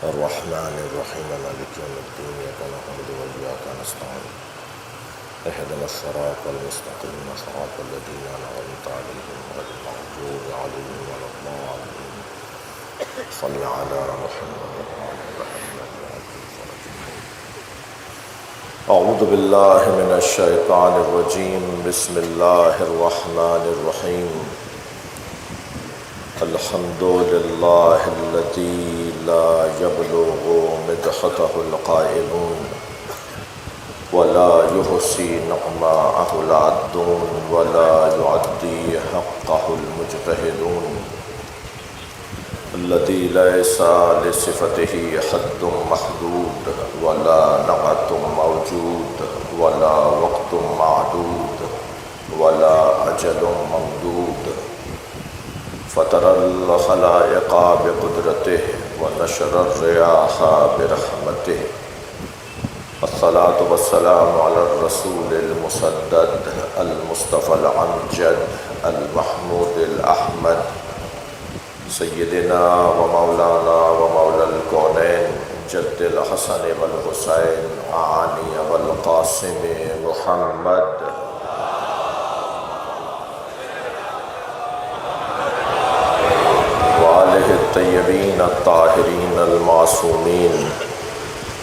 الرحمن الرحيم مالك يوم الدين إياك نعبد وإياك نستعين اهدنا الصراط المستقيم صراط الذين أنعمت عليهم غير المغضوب عليهم ولا الضالين صل على محمد وعلى محمد أعوذ بالله من الشيطان الرجيم بسم الله الرحمن الرحيم الحمد لله الذي لا يبلغ مدحته القائلون ولا يحصي نعماءه العادون ولا يعدي حقه المجتهدون الذي ليس لصفته حد محدود ولا نعت موجود ولا وقت معدود ولا أجل ممدود فترى الخلائق بقدرته ونشر الرياح برحمته الصلاة والسلام على الرسول المسدد المصطفى الأمجد المحمود الأحمد سيدنا ومولانا ومولى الكونين جد الحسن والحسين عاني والقاسم محمد وآله الطيبين الطاهرين المعصومين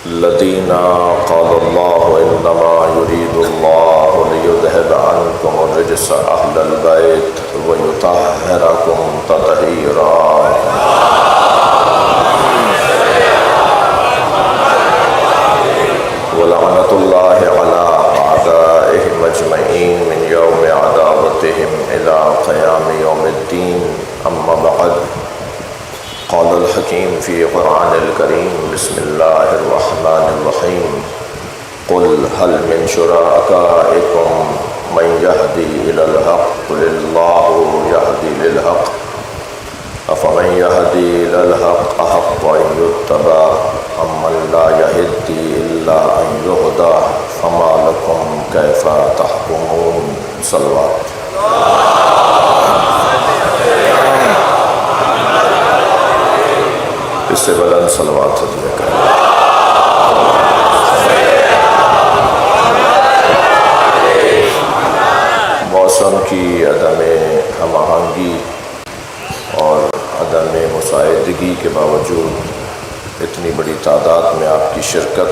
الذين قال الله إنما يريد الله ليذهب عنكم الرجس أهل البيت ويطهركم تطهيرا ولعنة الله على أعدائهم أجمعين من يوم عداوتهم إلى قيام يوم الدين أما بعد قال الحكيم في قرآن الكريم بسم الله الرحمن الرحيم قل هل من شركائكم من يهدي إلى الحق قل الله يهدي للحق أفمن يهدي إلى الحق أحق أن يتبع أمن لا يهدي إلا أن يهدى فما لكم كيف تحكمون صلوات اس سے بلند صلوات دیا کریں۔ موسم کی عدم ہم آہنگی اور عدم مساعدگی کے باوجود اتنی بڑی تعداد میں آپ کی شرکت،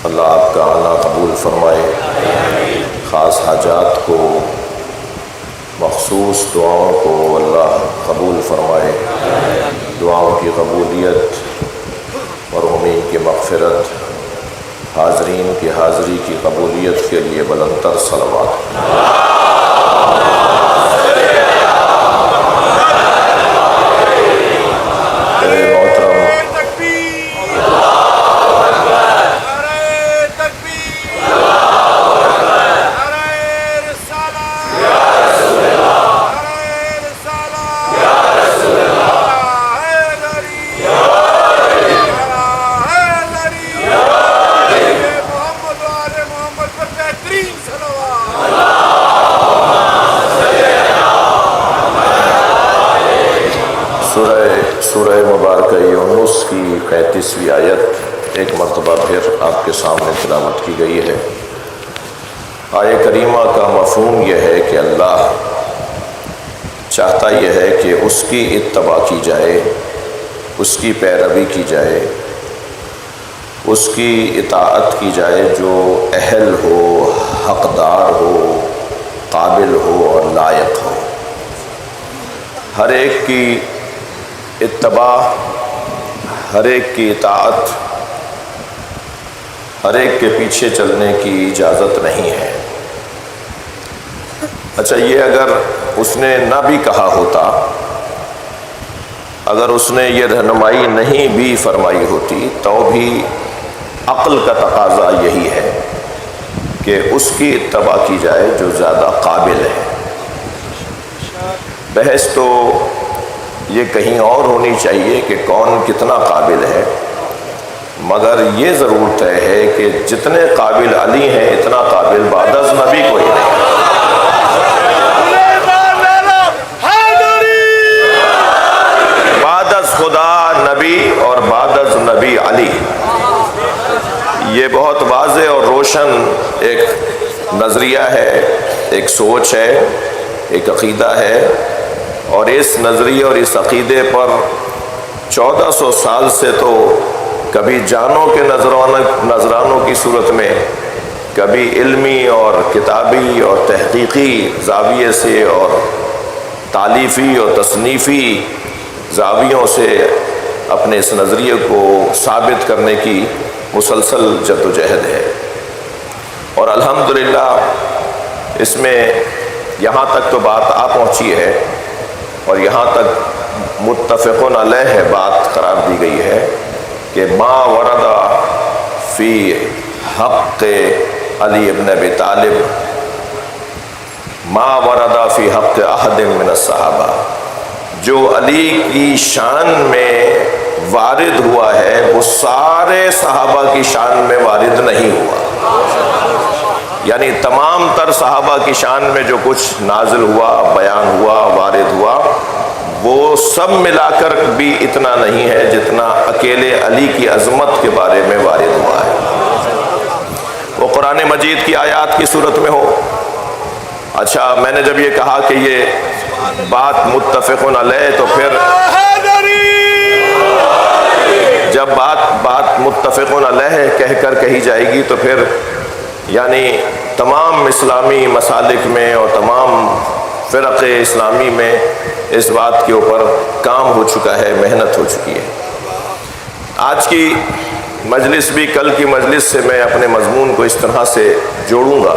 اللہ آپ کا آنا قبول فرمائے، خاص حاجات کو، مخصوص دعاؤں کو اللہ قبول فرمائے، دعاؤں کی قبولیت، مرحومین کی مغفرت، حاضرین کی حاضری کی قبولیت کے لیے بلند تر صلوات۔ سورہ مبارکہ یونس کی 35ویں آیت ایک مرتبہ پھر آپ کے سامنے تلاوت کی گئی ہے۔ آیہ کریمہ کا مفہوم یہ ہے کہ اللہ چاہتا یہ ہے کہ اس کی اتباع کی جائے، اس کی پیروی کی جائے، اس کی اطاعت کی جائے جو اہل ہو، حقدار ہو، قابل ہو اور لائق ہو۔ ہر ایک کی اتباع، ہر ایک کی اطاعت، ہر ایک کے پیچھے چلنے کی اجازت نہیں ہے۔ اچھا، یہ اگر اس نے نہ بھی کہا ہوتا، اگر اس نے یہ رہنمائی نہیں بھی فرمائی ہوتی تو بھی عقل کا تقاضا یہی ہے کہ اس کی اتباع کی جائے جو زیادہ قابل ہے۔ بحث تو یہ کہیں اور ہونی چاہیے کہ کون کتنا قابل ہے، مگر یہ ضرور طے ہے کہ جتنے قابل علی ہیں اتنا قابل بعد از نبی کوئی نہیں۔ بعد از خدا نبی اور بعد یہ بہت واضح اور روشن ایک نظریہ ہے، ایک سوچ ہے، ایک عقیدہ ہے، اور اس نظریے اور اس عقیدے پر 1400 سال سے تو کبھی جانوں کے نذرانوں کی صورت میں، کبھی علمی اور کتابی اور تحقیقی زاویے سے اور تالیفی اور تصنیفی زاویوں سے اپنے اس نظریے کو ثابت کرنے کی مسلسل جدوجہد ہے، اور الحمدللہ اس میں یہاں تک تو بات آ پہنچی ہے اور یہاں تک متفقون علیہ بات قرار دی گئی ہے کہ ما ورد فی حق علی ابن ابی طالب ما ورد فی حق احد من الصحابہ، جو علی کی شان میں وارد ہوا ہے وہ سارے صحابہ کی شان میں وارد نہیں ہوا، یعنی تمام تر صحابہ کی شان میں جو کچھ نازل ہوا، بیان ہوا، وارد ہوا، وہ سب ملا کر بھی اتنا نہیں ہے جتنا اکیلے علی کی عظمت کے بارے میں وارد ہوا ہے، وہ قرآن مجید کی آیات کی صورت میں ہو۔ اچھا، میں نے جب یہ کہا کہ یہ بات متفقن علیہ، تو پھر جب بات متفقن علیہ کہہ کر کہی جائے گی تو پھر یعنی تمام اسلامی مسالک میں اور تمام فرق اسلامی میں اس بات کے اوپر کام ہو چکا ہے، محنت ہو چکی ہے۔ آج کی مجلس بھی کل کی مجلس سے میں اپنے مضمون کو اس طرح سے جوڑوں گا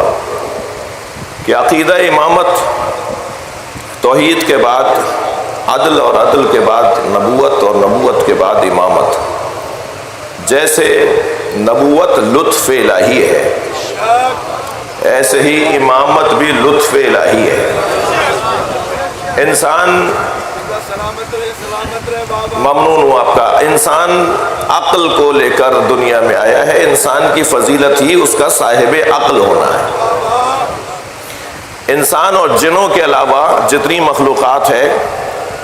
کہ عقیدہ امامت، توحید کے بعد عدل اور عدل کے بعد نبوت اور نبوت کے بعد امامت، جیسے نبوت لطف الہی ہے ایسے ہی امامت بھی لطف الہی ہے۔ انسان، ممنون ہوں آپ کا، انسان عقل کو لے کر دنیا میں آیا ہے، انسان کی فضیلت ہی اس کا صاحب عقل ہونا ہے۔ انسان اور جنوں کے علاوہ جتنی مخلوقات ہے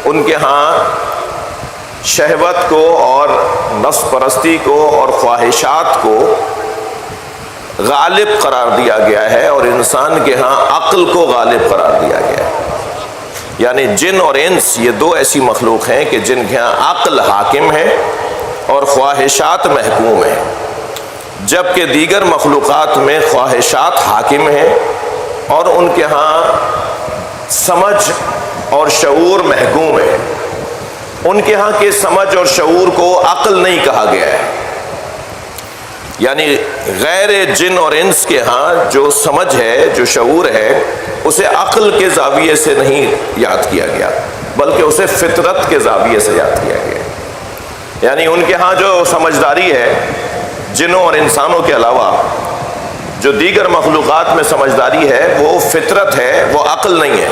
ان کے ہاں شہوت کو اور نفس پرستی کو اور خواہشات کو غالب قرار دیا گیا ہے، اور انسان کے ہاں عقل کو غالب قرار دیا گیا ہے۔ یعنی جن اور انس یہ دو ایسی مخلوق ہیں کہ جن کے ہاں عقل حاکم ہے اور خواہشات محکوم ہیں، جبکہ دیگر مخلوقات میں خواہشات حاکم ہیں اور ان کے ہاں سمجھ اور شعور محکوم ہے۔ ان کے ہاں کے سمجھ اور شعور کو عقل نہیں کہا گیا ہے، یعنی غیر جن اور انس کے ہاں جو سمجھ ہے، جو شعور ہے، اسے عقل کے زاویے سے نہیں یاد کیا گیا بلکہ اسے فطرت کے زاویے سے یاد کیا گیا۔ یعنی ان کے ہاں جو سمجھداری ہے جنوں اور انسانوں کے علاوہ، جو دیگر مخلوقات میں سمجھداری ہے، وہ فطرت ہے، وہ عقل نہیں ہے،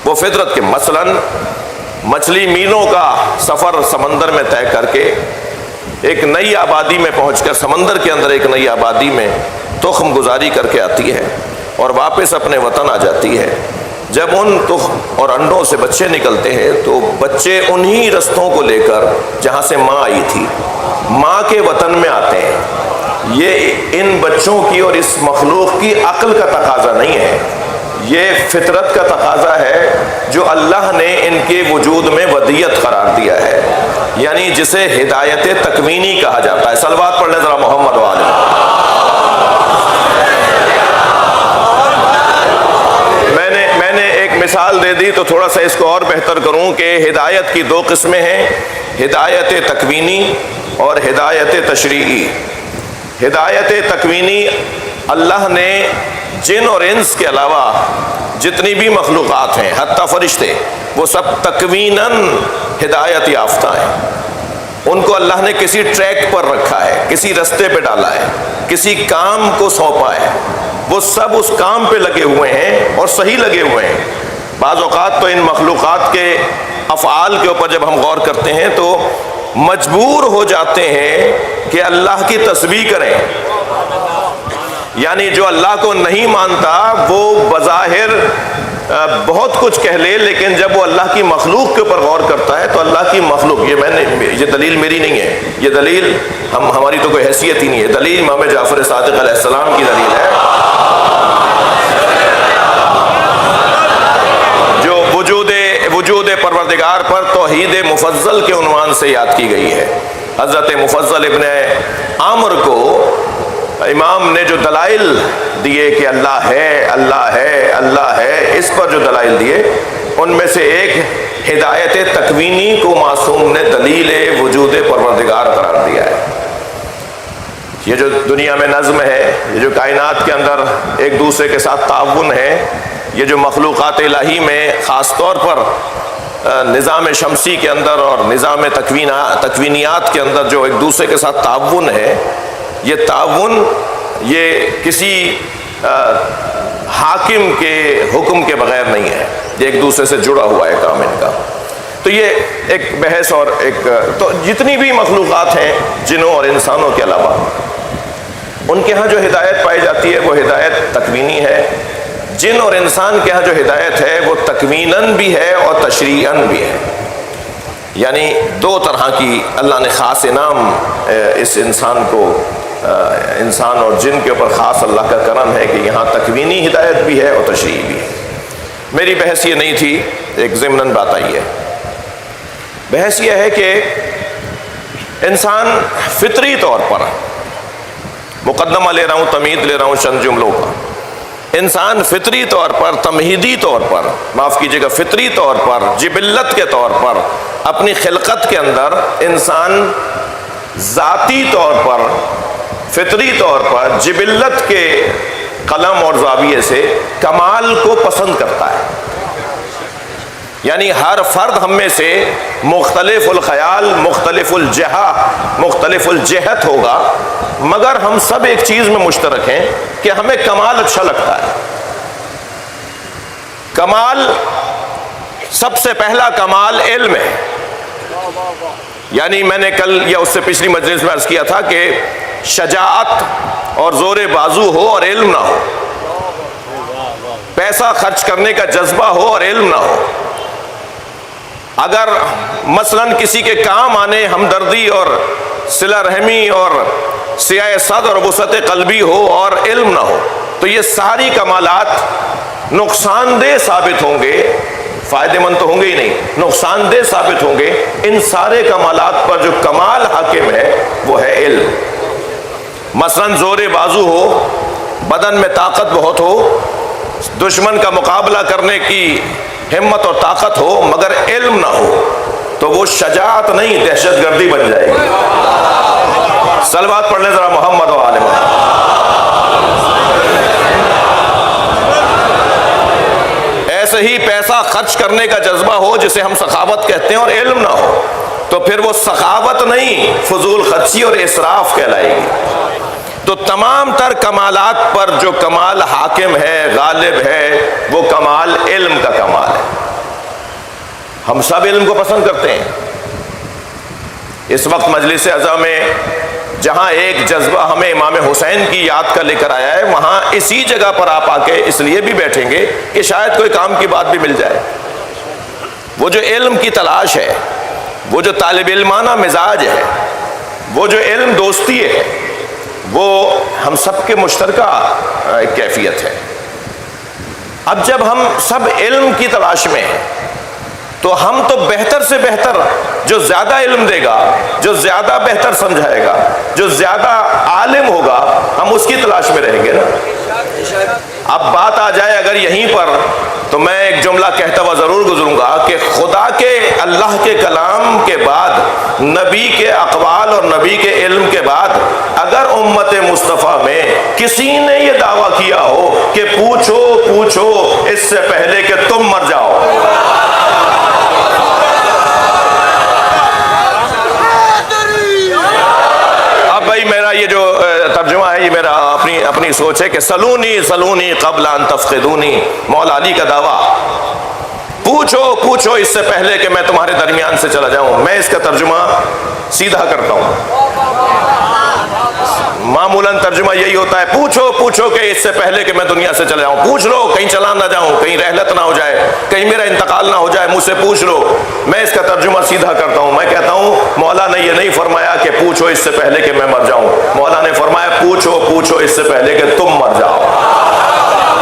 وہ فطرت کے۔ مثلاً مچھلی میلوں کا سفر سمندر میں طے کر کے ایک نئی آبادی میں پہنچ کر، سمندر کے اندر ایک نئی آبادی میں تخم گزاری کر کے آتی ہے اور واپس اپنے وطن آ جاتی ہے۔ جب ان تخم اور انڈوں سے بچے نکلتے ہیں تو بچے انہی رستوں کو لے کر جہاں سے ماں آئی تھی، ماں کے وطن میں آتے ہیں۔ یہ ان بچوں کی اور اس مخلوق کی عقل کا تقاضا نہیں ہے، یہ فطرت کا تقاضا ہے جو اللہ نے ان کے وجود میں ودیت قرار دیا ہے، یعنی جسے ہدایت تکوینی کہا جاتا ہے۔ صلوات پڑھ لیں ذرا محمد والے۔ میں نے ایک مثال دے دی تو تھوڑا سا اس کو اور بہتر کروں کہ ہدایت کی دو قسمیں ہیں، ہدایت تکوینی اور ہدایت تشریعی۔ ہدایت تکوینی، اللہ نے جن اور انس کے علاوہ جتنی بھی مخلوقات ہیں، حتیٰ فرشتے، وہ سب تکویناً ہدایت یافتہ ہیں۔ ان کو اللہ نے کسی ٹریک پر رکھا ہے، کسی رستے پہ ڈالا ہے، کسی کام کو سونپا ہے، وہ سب اس کام پہ لگے ہوئے ہیں اور صحیح لگے ہوئے ہیں۔ بعض اوقات تو ان مخلوقات کے افعال کے اوپر جب ہم غور کرتے ہیں تو مجبور ہو جاتے ہیں کہ اللہ کی تسبیح کریں، یعنی جو اللہ کو نہیں مانتا وہ بظاہر بہت کچھ کہہ لے، لیکن جب وہ اللہ کی مخلوق کے اوپر غور کرتا ہے تو اللہ کی مخلوق، یہ دلیل میری نہیں ہے، یہ دلیل ہماری تو کوئی حیثیت ہی نہیں ہے، دلیل امام جعفر صادق علیہ السلام کی دلیل ہے، جو وجود پروردگار پر توحید مفضل کے عنوان سے یاد کی گئی ہے۔ حضرت مفضل ابن عامر کو امام نے جو دلائل دیے کہ اللہ ہے اللہ ہے اللہ ہے، اس پر جو دلائل دیے ان میں سے ایک ہدایت تکوینی کو معصوم نے دلیل وجود پروردگار قرار دیا ہے۔ یہ جو دنیا میں نظم ہے، یہ جو کائنات کے اندر ایک دوسرے کے ساتھ تعاون ہے، یہ جو مخلوقات الہی میں خاص طور پر نظام شمسی کے اندر اور نظام تکوینیات کے اندر جو ایک دوسرے کے ساتھ تعاون ہے، یہ تعاون یہ کسی حاکم کے حکم کے بغیر نہیں ہے، یہ ایک دوسرے سے جڑا ہوا ہے کام ان کا۔ تو یہ ایک بحث اور تو جتنی بھی مخلوقات ہیں جنوں اور انسانوں کے علاوہ، ان کے ہاں جو ہدایت پائی جاتی ہے وہ ہدایت تکوینی ہے۔ جن اور انسان کے ہاں جو ہدایت ہے وہ تکویناً بھی ہے اور تشریعاً بھی ہے، یعنی دو طرح کی اللہ نے خاص انعام اس انسان کو، انسان اور جن کے اوپر خاص اللہ کا کرم ہے کہ یہاں تکوینی ہدایت بھی ہے اور تشریعی بھی ہے۔ میری بحث یہ نہیں تھی، ایک ضمناً بات آئی ہے۔ بحث یہ ہے کہ انسان فطری طور پر، مقدمہ لے رہا ہوں، تمہید لے رہا ہوں چند جملوں کا، انسان فطری طور پر، تمہیدی طور پر، معاف کیجیے گا، فطری طور پر، جبلت کے طور پر، اپنی خلقت کے اندر انسان ذاتی طور پر، فطری طور پر، جبلت کے قلم اور زاویے سے کمال کو پسند کرتا ہے۔ یعنی ہر فرد ہم میں سے مختلف الخیال، مختلف الجہہ، مختلف الجہت ہوگا، مگر ہم سب ایک چیز میں مشترک ہیں کہ ہمیں کمال اچھا لگتا ہے۔ کمال، سب سے پہلا کمال علم ہے۔ یعنی میں نے کل یا اس سے پچھلی مجلس میں عرض کیا تھا کہ شجاعت اور زور بازو ہو اور علم نہ ہو، پیسہ خرچ کرنے کا جذبہ ہو اور علم نہ ہو، اگر مثلاً کسی کے کام آنے ہمدردی اور صلہ رحمی اور سیاہ صدر اور وسعت قلبی ہو اور علم نہ ہو، تو یہ ساری کمالات نقصان دہ ثابت ہوں گے، فائدہ مند تو ہوں گے ہی نہیں، نقصان دہ ثابت ہوں گے۔ ان سارے کمالات پر جو کمال حاکم ہے وہ ہے علم۔ مثلاً زور بازو ہو، بدن میں طاقت بہت ہو، دشمن کا مقابلہ کرنے کی ہمت اور طاقت ہو، مگر علم نہ ہو، تو وہ شجاعت نہیں، دہشت گردی بن جائے گی۔ صلوات پڑھ لیں ذرا محمد و آل محمد۔ ایسے ہی پیسہ خرچ کرنے کا جذبہ ہو جسے ہم سخاوت کہتے ہیں اور علم نہ ہو، تو پھر وہ سخاوت نہیں، فضول خرچی اور اسراف کہلائے گی۔ تو تمام تر کمالات پر جو کمال حاکم ہے، غالب ہے، وہ کمال علم کا کمال ہے۔ ہم سب علم کو پسند کرتے ہیں۔ اس وقت مجلس عزا میں جہاں ایک جذبہ ہمیں امام حسین کی یاد کا لے کر آیا ہے، وہاں اسی جگہ پر آپ آ کے اس لیے بھی بیٹھیں گے کہ شاید کوئی کام کی بات بھی مل جائے۔ وہ جو علم کی تلاش ہے، وہ جو طالب علمانہ مزاج ہے، وہ جو علم دوستی ہے، وہ ہم سب کے مشترکہ ایک کیفیت ہے۔ اب جب ہم سب علم کی تلاش میں ہیں تو ہم تو بہتر سے بہتر، جو زیادہ علم دے گا، جو زیادہ بہتر سمجھائے گا، جو زیادہ عالم ہوگا، ہم اس کی تلاش میں رہیں گے نا۔ اب بات آ جائے اگر یہیں پر، تو میں ایک جملہ کہتا ہوا ضرور گزروں گا کہ خدا کے، اللہ کے کلام کے بعد، نبی کے اقوال اور نبی کے علم کے بعد، اگر امت مصطفیٰ میں کسی نے یہ دعویٰ کیا ہو کہ پوچھو پوچھو اس سے پہلے کہ تم مر جاؤ، میرا یہ جو ترجمہ ہے، یہ میرا اپنی سوچ ہے کہ سلونی سلونی قبل ان تفقدونی، مولا علی کا دعویٰ، پوچھو پوچھو اس سے پہلے کہ میں تمہارے درمیان سے چلا جاؤں۔ میں اس کا ترجمہ سیدھا کرتا ہوں، معمولاً ترجمہ یہی ہوتا ہے پوچھو پوچھو کہ اس سے پہلے کہ میں دنیا سے چلے جاؤں، پوچھ لو کہیں چلا نہ جاؤں، کہیں رحلت نہ ہو جائے، کہیں میرا انتقال نہ ہو جائے، مجھ سے پوچھ لو۔ میں اس کا ترجمہ سیدھا کرتا ہوں، میں کہتا ہوں مولا نے یہ نہیں فرمایا کہ پوچھو اس سے پہلے کہ میں مر جاؤں، مولا نے فرمایا پوچھو پوچھو اس سے پہلے کہ تم مر جاؤ۔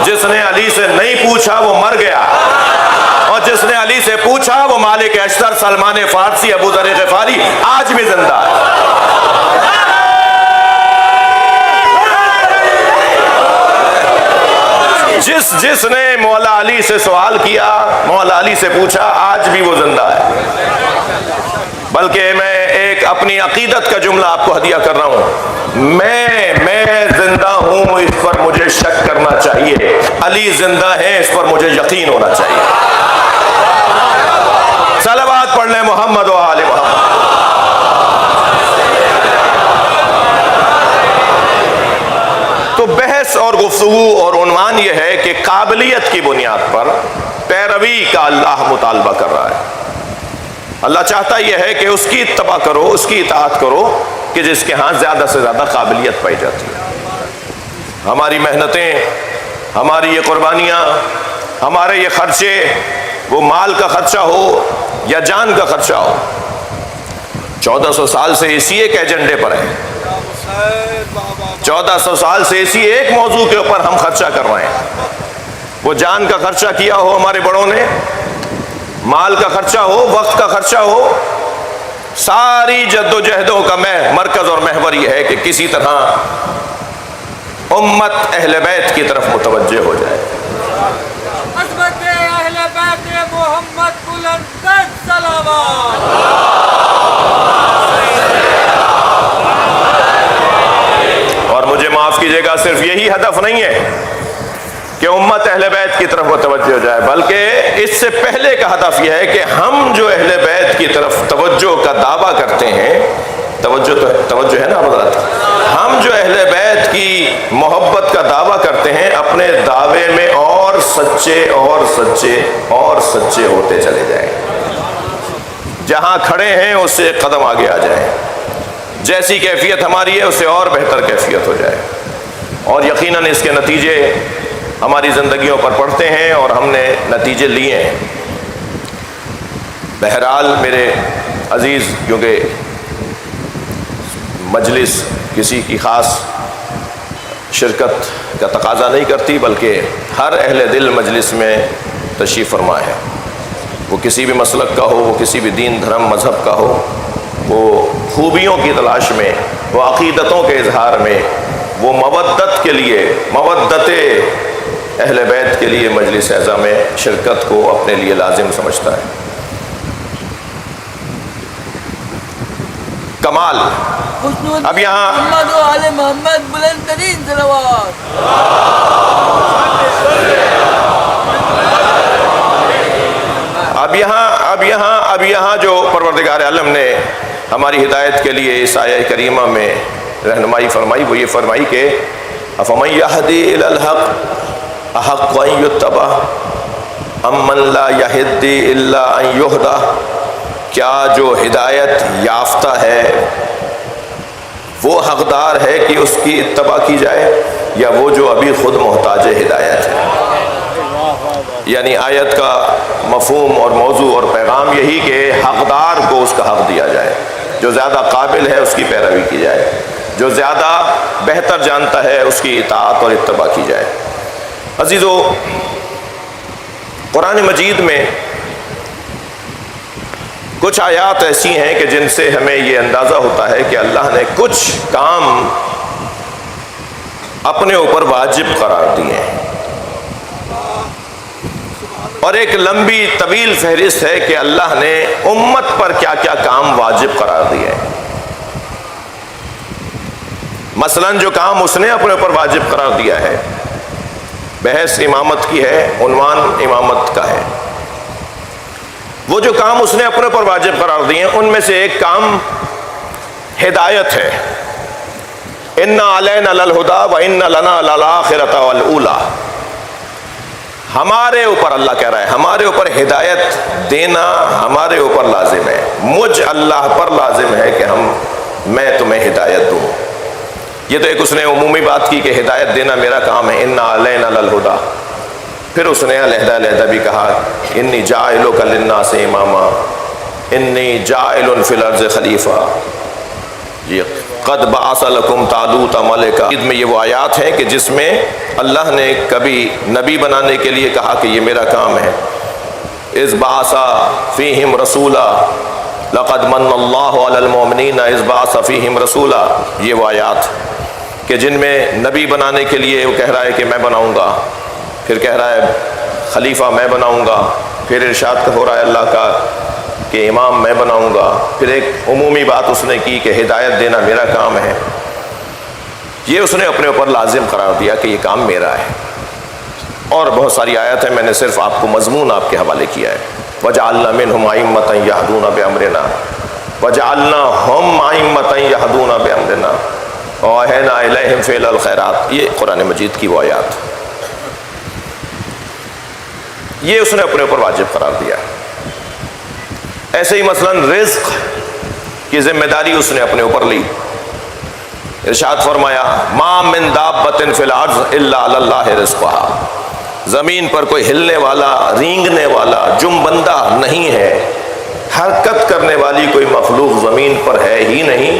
جس نے علی سے نہیں پوچھا وہ مر گیا، اور جس نے علی سے پوچھا وہ مالک اشتر، سلمان فارسی، ابو ذر غفاری آج بھی زندہ ہے۔ جس نے مولا علی سے سوال کیا، مولا علی سے پوچھا، آج بھی وہ زندہ ہے۔ بلکہ میں ایک اپنی عقیدت کا جملہ آپ کو ہدیہ کر رہا ہوں، میں زندہ ہوں اس پر مجھے شک کرنا چاہیے، علی زندہ ہے اس پر مجھے یقین ہونا چاہیے۔ صلوات پڑھ لیں محمد و آل محمد۔ تو بحث اور گفتگو اور عنوان یہ ہے کہ قابلیت کی بنیاد پر پیروی کا اللہ مطالبہ کر رہا ہے۔ اللہ چاہتا یہ ہے کہ اس کی اتباع کرو، اس کی اطاعت کرو کہ جس کے ہاں زیادہ سے زیادہ قابلیت پائی جاتی ہے۔ ہماری محنتیں، ہماری یہ قربانیاں، ہمارے یہ خرچے، وہ مال کا خرچہ ہو یا جان کا خرچہ ہو، 1400 سال سے اسی ایک ایجنڈے پر ہے، 1400 سال سے اسی ایک موضوع کے اوپر ہم خرچہ کر رہے ہیں۔ وہ جان کا خرچہ کیا ہو ہمارے بڑوں نے، مال کا خرچہ ہو، وقت کا خرچہ ہو، ساری جد و جہدوں کا مرکز اور محور یہ ہے کہ کسی طرح امت اہل بیت کی طرف متوجہ ہو جائے۔ عظمت اہل بیت محمد بلند صلوات۔ اور مجھے معاف کیجیے گا، صرف یہی ہدف نہیں ہے کہ امت اہل بیت کی طرف متوجہ ہو جائے، بلکہ اس سے پہلے کا ہدف یہ ہے کہ ہم جو اہل بیت کی طرف توجہ کا دعویٰ کرتے ہیں، توجہ ہے نا حضرات، ہم جو اہل بیت کی محبت کا دعویٰ کرتے ہیں، اپنے دعوے میں اور سچے اور سچے اور سچے ہوتے چلے جائیں، جہاں کھڑے ہیں اس سے ایک قدم آگے آ جائیں، جیسی کیفیت ہماری ہے اس سے اور بہتر کیفیت ہو جائے، اور یقیناً اس کے نتیجے ہماری زندگیوں پر پڑتے ہیں اور ہم نے نتیجے لیے ہیں۔ بہرحال میرے عزیز، کیونکہ مجلس کسی کی خاص شرکت کا تقاضا نہیں کرتی، بلکہ ہر اہل دل مجلس میں تشریف فرما ہے، وہ کسی بھی مسلک کا ہو، وہ کسی بھی دین دھرم مذہب کا ہو، وہ خوبیوں کی تلاش میں، وہ عقیدتوں کے اظہار میں، وہ مودت کے لیے، مودت اہل بیت کے لیے مجلس اعظم میں شرکت کو اپنے لیے لازم سمجھتا ہے۔ کمال اب یہاں محمد و آل محمد بلند ترین صلوات۔ اب یہاں جو پروردگار عالم نے ہماری ہدایت کے لیے اس آیہ کریمہ میں رہنمائی فرمائی، وہ یہ فرمائی کہ افمن یہدی الی الحق احق ان یتبع امن لا یہدی الا ان یہدی، کیا جو ہدایت یافتہ ہے وہ حقدار ہے کہ اس کی اتباع کی جائے، یا وہ جو ابھی خود محتاج ہدایت ہے؟ یعنی آیت کا مفہوم اور موضوع اور پیغام یہی کہ حقدار کو اس کا حق دیا جائے، جو زیادہ قابل ہے اس کی پیروی کی جائے، جو زیادہ بہتر جانتا ہے اس کی اطاعت اور اتباع کی جائے۔ عزیزو، قرآن مجید میں کچھ آیات ایسی ہیں کہ جن سے ہمیں یہ اندازہ ہوتا ہے کہ اللہ نے کچھ کام اپنے اوپر واجب قرار دیے ہیں، اور ایک لمبی طویل فہرست ہے کہ اللہ نے امت پر کیا کیا کام واجب قرار دیے ہیں۔ مثلاً جو کام اس نے اپنے اوپر واجب قرار دیا ہے، بحث امامت کی ہے، عنوان امامت کا ہے، وہ جو کام اس نے اپنے اوپر واجب قرار دیے ہیں ان میں سے ایک کام ہدایت ہے۔ اِنَّ عَلَيْنَا لَلْهُدَىٰ وَإِنَّ لَنَا لَلْآخِرَةَ وَالْأُولَىٰ، ہمارے اوپر اللہ کہہ رہا ہے، ہمارے اوپر ہدایت دینا ہمارے اوپر لازم ہے، مجھ اللہ پر لازم ہے کہ میں تمہیں ہدایت دوں۔ یہ تو ایک اس نے عمومی بات کی کہ ہدایت دینا میرا کام ہے، انا علینا للہدیٰ. پھر اس نے علیحدہ علیحدہ بھی کہا انی جاعلک للناس اماما، انی جاعل فی الارض خلیفہ، یہ قد بعث لکم طالوت ملکا. عید میں یہ وہ آیات ہیں کہ جس میں اللہ نے کبھی نبی بنانے کے لیے کہا کہ یہ میرا کام ہے. اذ بعث فیہم رسولا لقد من اللہ علی المؤمنین اذ بعث فیہم رسولا، یہ وہ آیات کہ جن میں نبی بنانے کے لیے وہ کہہ رہا ہے کہ میں بناؤں گا، پھر کہہ رہا ہے خلیفہ میں بناؤں گا، پھر ارشاد ہو رہا ہے اللہ کا کہ امام میں بناؤں گا، پھر ایک عمومی بات اس نے کی کہ ہدایت دینا میرا کام ہے. یہ اس نے اپنے اوپر لازم قرار دیا کہ یہ کام میرا ہے. اور بہت ساری آیت ہیں، میں نے صرف آپ کو مضمون آپ کے حوالے کیا ہے. وَجَعَلْنَا مِنْهُمْ أَئِمَّةً يَهْدُونَ بِأَمْرِنَا وَجَعَلْنَاهُمْ أَئِمَّةً يَهْدُونَ بِأَمْرِنَا وَأَوْحَيْنَا إِلَيْهِمْ فِعْلَ الْخَيْرَاتِ. یہ قرآن مجید کی وہ آیات، یہ اس نے اپنے اوپر واجب قرار دیا. ایسے ہی مثلا رزق کی ذمہ داری اس نے اپنے اوپر لی. ارشاد فرمایا ما من دابۃ فی الارض الا علی اللہ رزقها، زمین پر کوئی ہلنے والا، رینگنے والا، جنبندہ نہیں ہے، حرکت کرنے والی کوئی مخلوق زمین پر ہے ہی نہیں،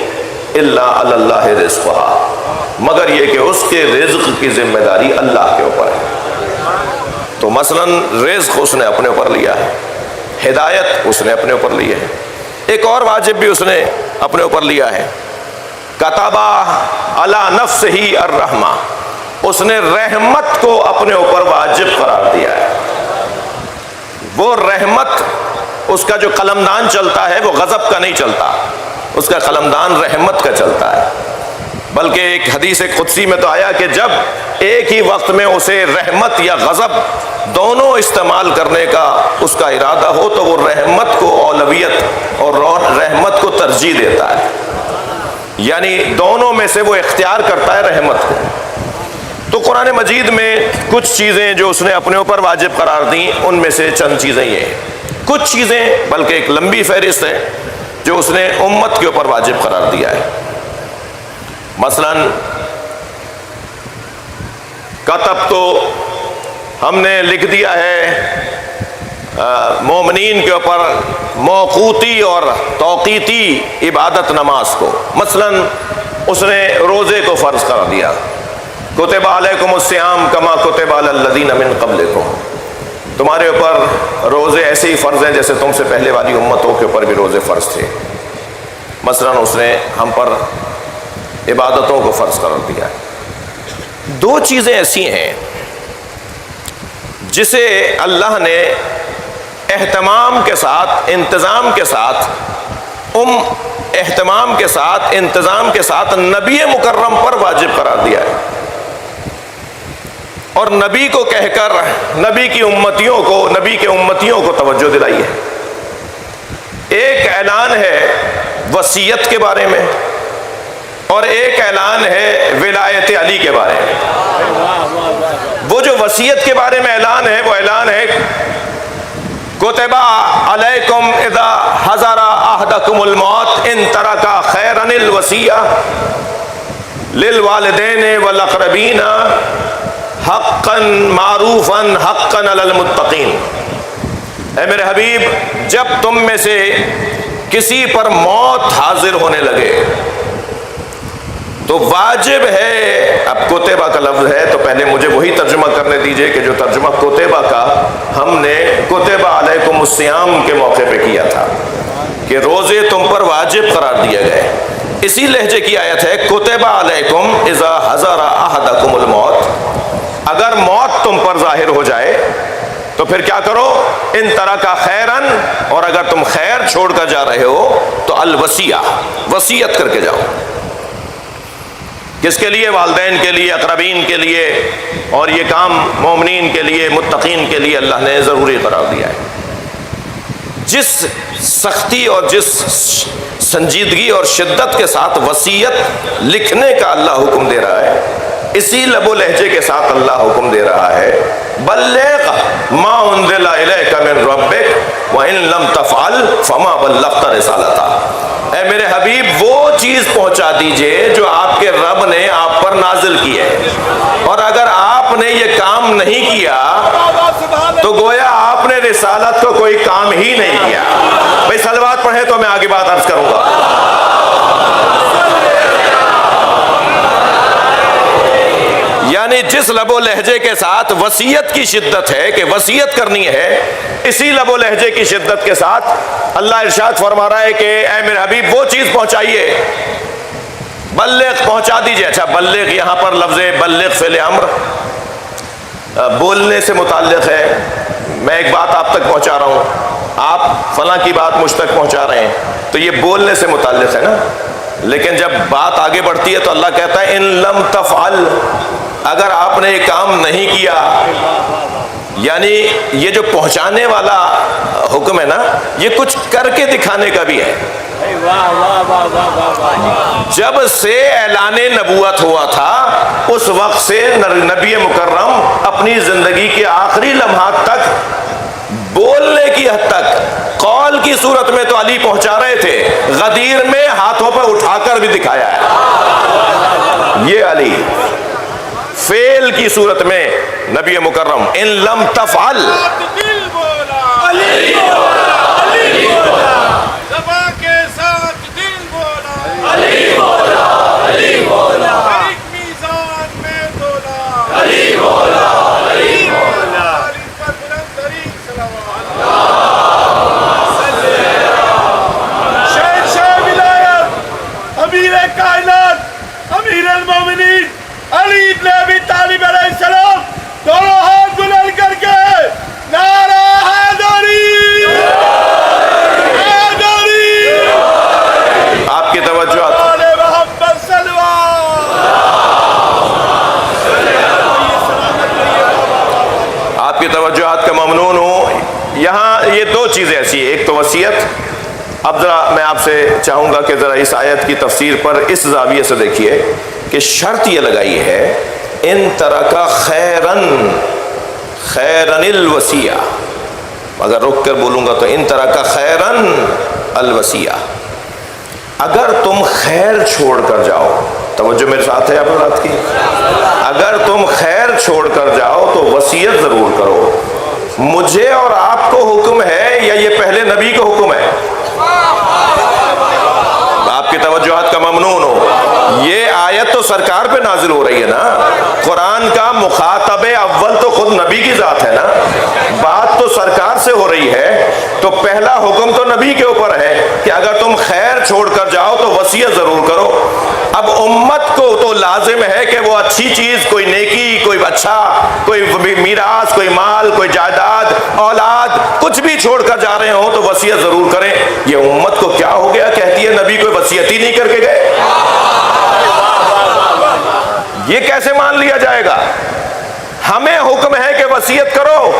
الا علی اللہ رزقها، مگر یہ کہ اس کے رزق کی ذمہ داری اللہ کے اوپر ہے. تو مثلا رزق اس نے اپنے اوپر لیا ہے، ہدایت اس نے اپنے اوپر لی ہے. ایک اور واجب بھی اس نے اپنے اوپر لیا ہے، کتبہ علی نفسہ الرحمہ، اس نے رحمت کو اپنے اوپر واجب قرار دیا ہے. وہ رحمت، اس کا جو قلمدان چلتا ہے وہ غضب کا نہیں چلتا، اس کا قلمدان رحمت کا چلتا ہے. بلکہ ایک حدیث قدسی میں تو آیا کہ جب ایک ہی وقت میں اسے رحمت یا غضب دونوں استعمال کرنے کا اس کا ارادہ ہو تو وہ رحمت کو اولویت اور رحمت کو ترجیح دیتا ہے، یعنی دونوں میں سے وہ اختیار کرتا ہے رحمت کو. تو قرآن مجید میں کچھ چیزیں جو اس نے اپنے اوپر واجب قرار دیں، ان میں سے چند چیزیں یہ ہیں. کچھ چیزیں بلکہ ایک لمبی فہرست ہے جو اس نے امت کے اوپر واجب قرار دیا ہے. مثلا کتب تو ہم نے لکھ دیا ہے مومنین کے اوپر موقوتی اور توقیتی عبادت نماز کو. مثلا اس نے روزے کو فرض کر دیا، کتب علیکم الصیام کما کتب علی الذین من قبلکم، تمہارے اوپر روزے ایسے ہی فرض ہیں جیسے تم سے پہلے والی امتوں کے اوپر بھی روزے فرض تھے. مثلا اس نے ہم پر عبادتوں کو فرض قرار دیا ہے. دو چیزیں ایسی ہیں جسے اللہ نے اہتمام کے ساتھ، انتظام کے ساتھ، اہتمام کے ساتھ، انتظام کے ساتھ نبی مکرم پر واجب قرار دیا ہے، اور نبی کو کہہ کر نبی کی امتیوں کو، نبی کے امتیوں کو توجہ دلائی ہے. ایک اعلان ہے وصیت کے بارے میں، اور ایک اعلان ہے ولایت علی کے بارے میں. وہ جو وصیت کے بارے میں اعلان ہے، وہ اعلان ہے کتب علیکم اذا حضر احدکم الموت ان ترک خیرا الوصیہ للوالدین والاقربین حقا معروفا حقا علی المتقین. اے میرے حبیب، جب تم میں سے کسی پر موت حاضر ہونے لگے تو واجب ہے، اب کتبہ کا لفظ ہے تو پہلے مجھے وہی ترجمہ کرنے دیجئے کہ جو ترجمہ کتبہ کا ہم نے کتب علیکم الصیام کے موقع پہ کیا تھا کہ روزے تم پر واجب قرار دیے گئے. اسی لہجے کی آیت ہے کتب علیکم اذا حضر احدکم الموت، اگر موت تم پر ظاہر ہو جائے تو پھر کیا کرو؟ ان ترک خیرا، اور اگر تم خیر چھوڑ کر جا رہے ہو تو الوصیہ، وصیت کر کے جاؤ. کس کے لیے؟ والدین کے لیے، اقربین کے لیے، اور یہ کام مومنین کے لیے، متقین کے لیے اللہ نے ضروری قرار دیا ہے. جس سختی اور جس سنجیدگی اور شدت کے ساتھ وصیت لکھنے کا اللہ حکم دے رہا ہے، اسی لب و لہجے کے ساتھ اللہ حکم دے رہا ہے بلغ ما انزل الیک من ربک وان لم تفعل فما بلغت رسالتہ. اے میرے حبیب، وہ چیز پہنچا دیجئے جو آپ کے رب نے آپ پر نازل کی ہے، اور اگر آپ نے یہ کام نہیں کیا تو گویا آپ نے رسالت کو کوئی کام ہی نہیں کیا۔ بھائی صلوات پڑھیں تو میں آگے بات عرض کروں گا۔ یعنی جس لب و لہجے کے ساتھ وصیت کی شدت ہے کہ وصیت کرنی ہے، اسی لب و لہجے کی شدت کے ساتھ اللہ ارشاد فرما رہا ہے کہ اے میرے حبیب وہ چیز پہنچائیے، بلغ پہنچا دیجئے۔ اچھا بلغ یہاں پر لفظ بلغ فعل امر بولنے سے متعلق ہے، میں ایک بات آپ تک پہنچا رہا ہوں، آپ فلاں کی بات مجھ تک پہنچا رہے ہیں، تو یہ بولنے سے متعلق ہے نا۔ لیکن جب بات آگے بڑھتی ہے تو اللہ کہتا ہے ان لم تفعل، اگر آپ نے یہ کام نہیں کیا، یعنی یہ جو پہنچانے والا حکم ہے نا، یہ کچھ کر کے دکھانے کا بھی ہے۔ جب سے اعلان نبوت ہوا تھا اس وقت سے نبی مکرم اپنی زندگی کے آخری لمحات تک بولنے کی حد تک قول کی صورت میں تو علی پہنچا رہے تھے، غدیر میں ہاتھوں پہ اٹھا کر بھی دکھایا ہے یہ علی، فعل کی صورت میں نبی مکرم ان لم تفعل، امیر المومنین علی ابن ابی طالب علیہ السلام دونوں ہاتھ بلند کر کے نعرہ حیدری حیدری، آپ کی توجہ محمد آپ کی توجہات کا ممنون ہوں۔ یہاں یہ دو چیزیں ایسی ہیں، ایک تو وصیت۔ اب ذرا میں آپ سے چاہوں گا کہ ذرا اس آیت کی تفسیر پر اس زاویے سے دیکھیے کہ شرط یہ لگائی ہے ان ترک خیرن خیرن الوصیہ، اگر رک کر بولوں گا تو ان ترک خیرن الوصیہ، اگر تم خیر چھوڑ کر جاؤ، توجہ میرے ساتھ ہے آپ بات کی، اگر تم خیر چھوڑ کر جاؤ تو وصیت ضرور کرو۔ مجھے اور آپ کو حکم ہے یا یہ پہلے نبی کو حکم ہے؟ آپ کی توجہات کا ممنون ہو۔ یہ آیت تو سرکار پہ نازل ہو رہی ہے نا، قرآن کا مخاطب اول تو خود نبی کی ذات ہے نا، بات تو سرکار سے ہو رہی ہے، تو پہلا حکم تو نبی کے اوپر ہے کہ اگر تم خیر چھوڑ کر جاؤ تو وصیت ضرور کرو۔ اب امت کو تو لازم ہے کہ وہ اچھی چیز، کوئی نیکی، کوئی اچھا، کوئی میراث، کوئی مال، کوئی جائیداد، اولاد، کچھ بھی چھوڑ کر جا رہے ہوں تو وصیت ضرور کریں۔ یہ امت کو کیا ہو گیا، کہتی ہے نبی کوئی وصیت ہی نہیں کر کے گئے، یہ کیسے مان لیا جائے گا؟ ہمیں حکم ہے کہ وصیت کرو،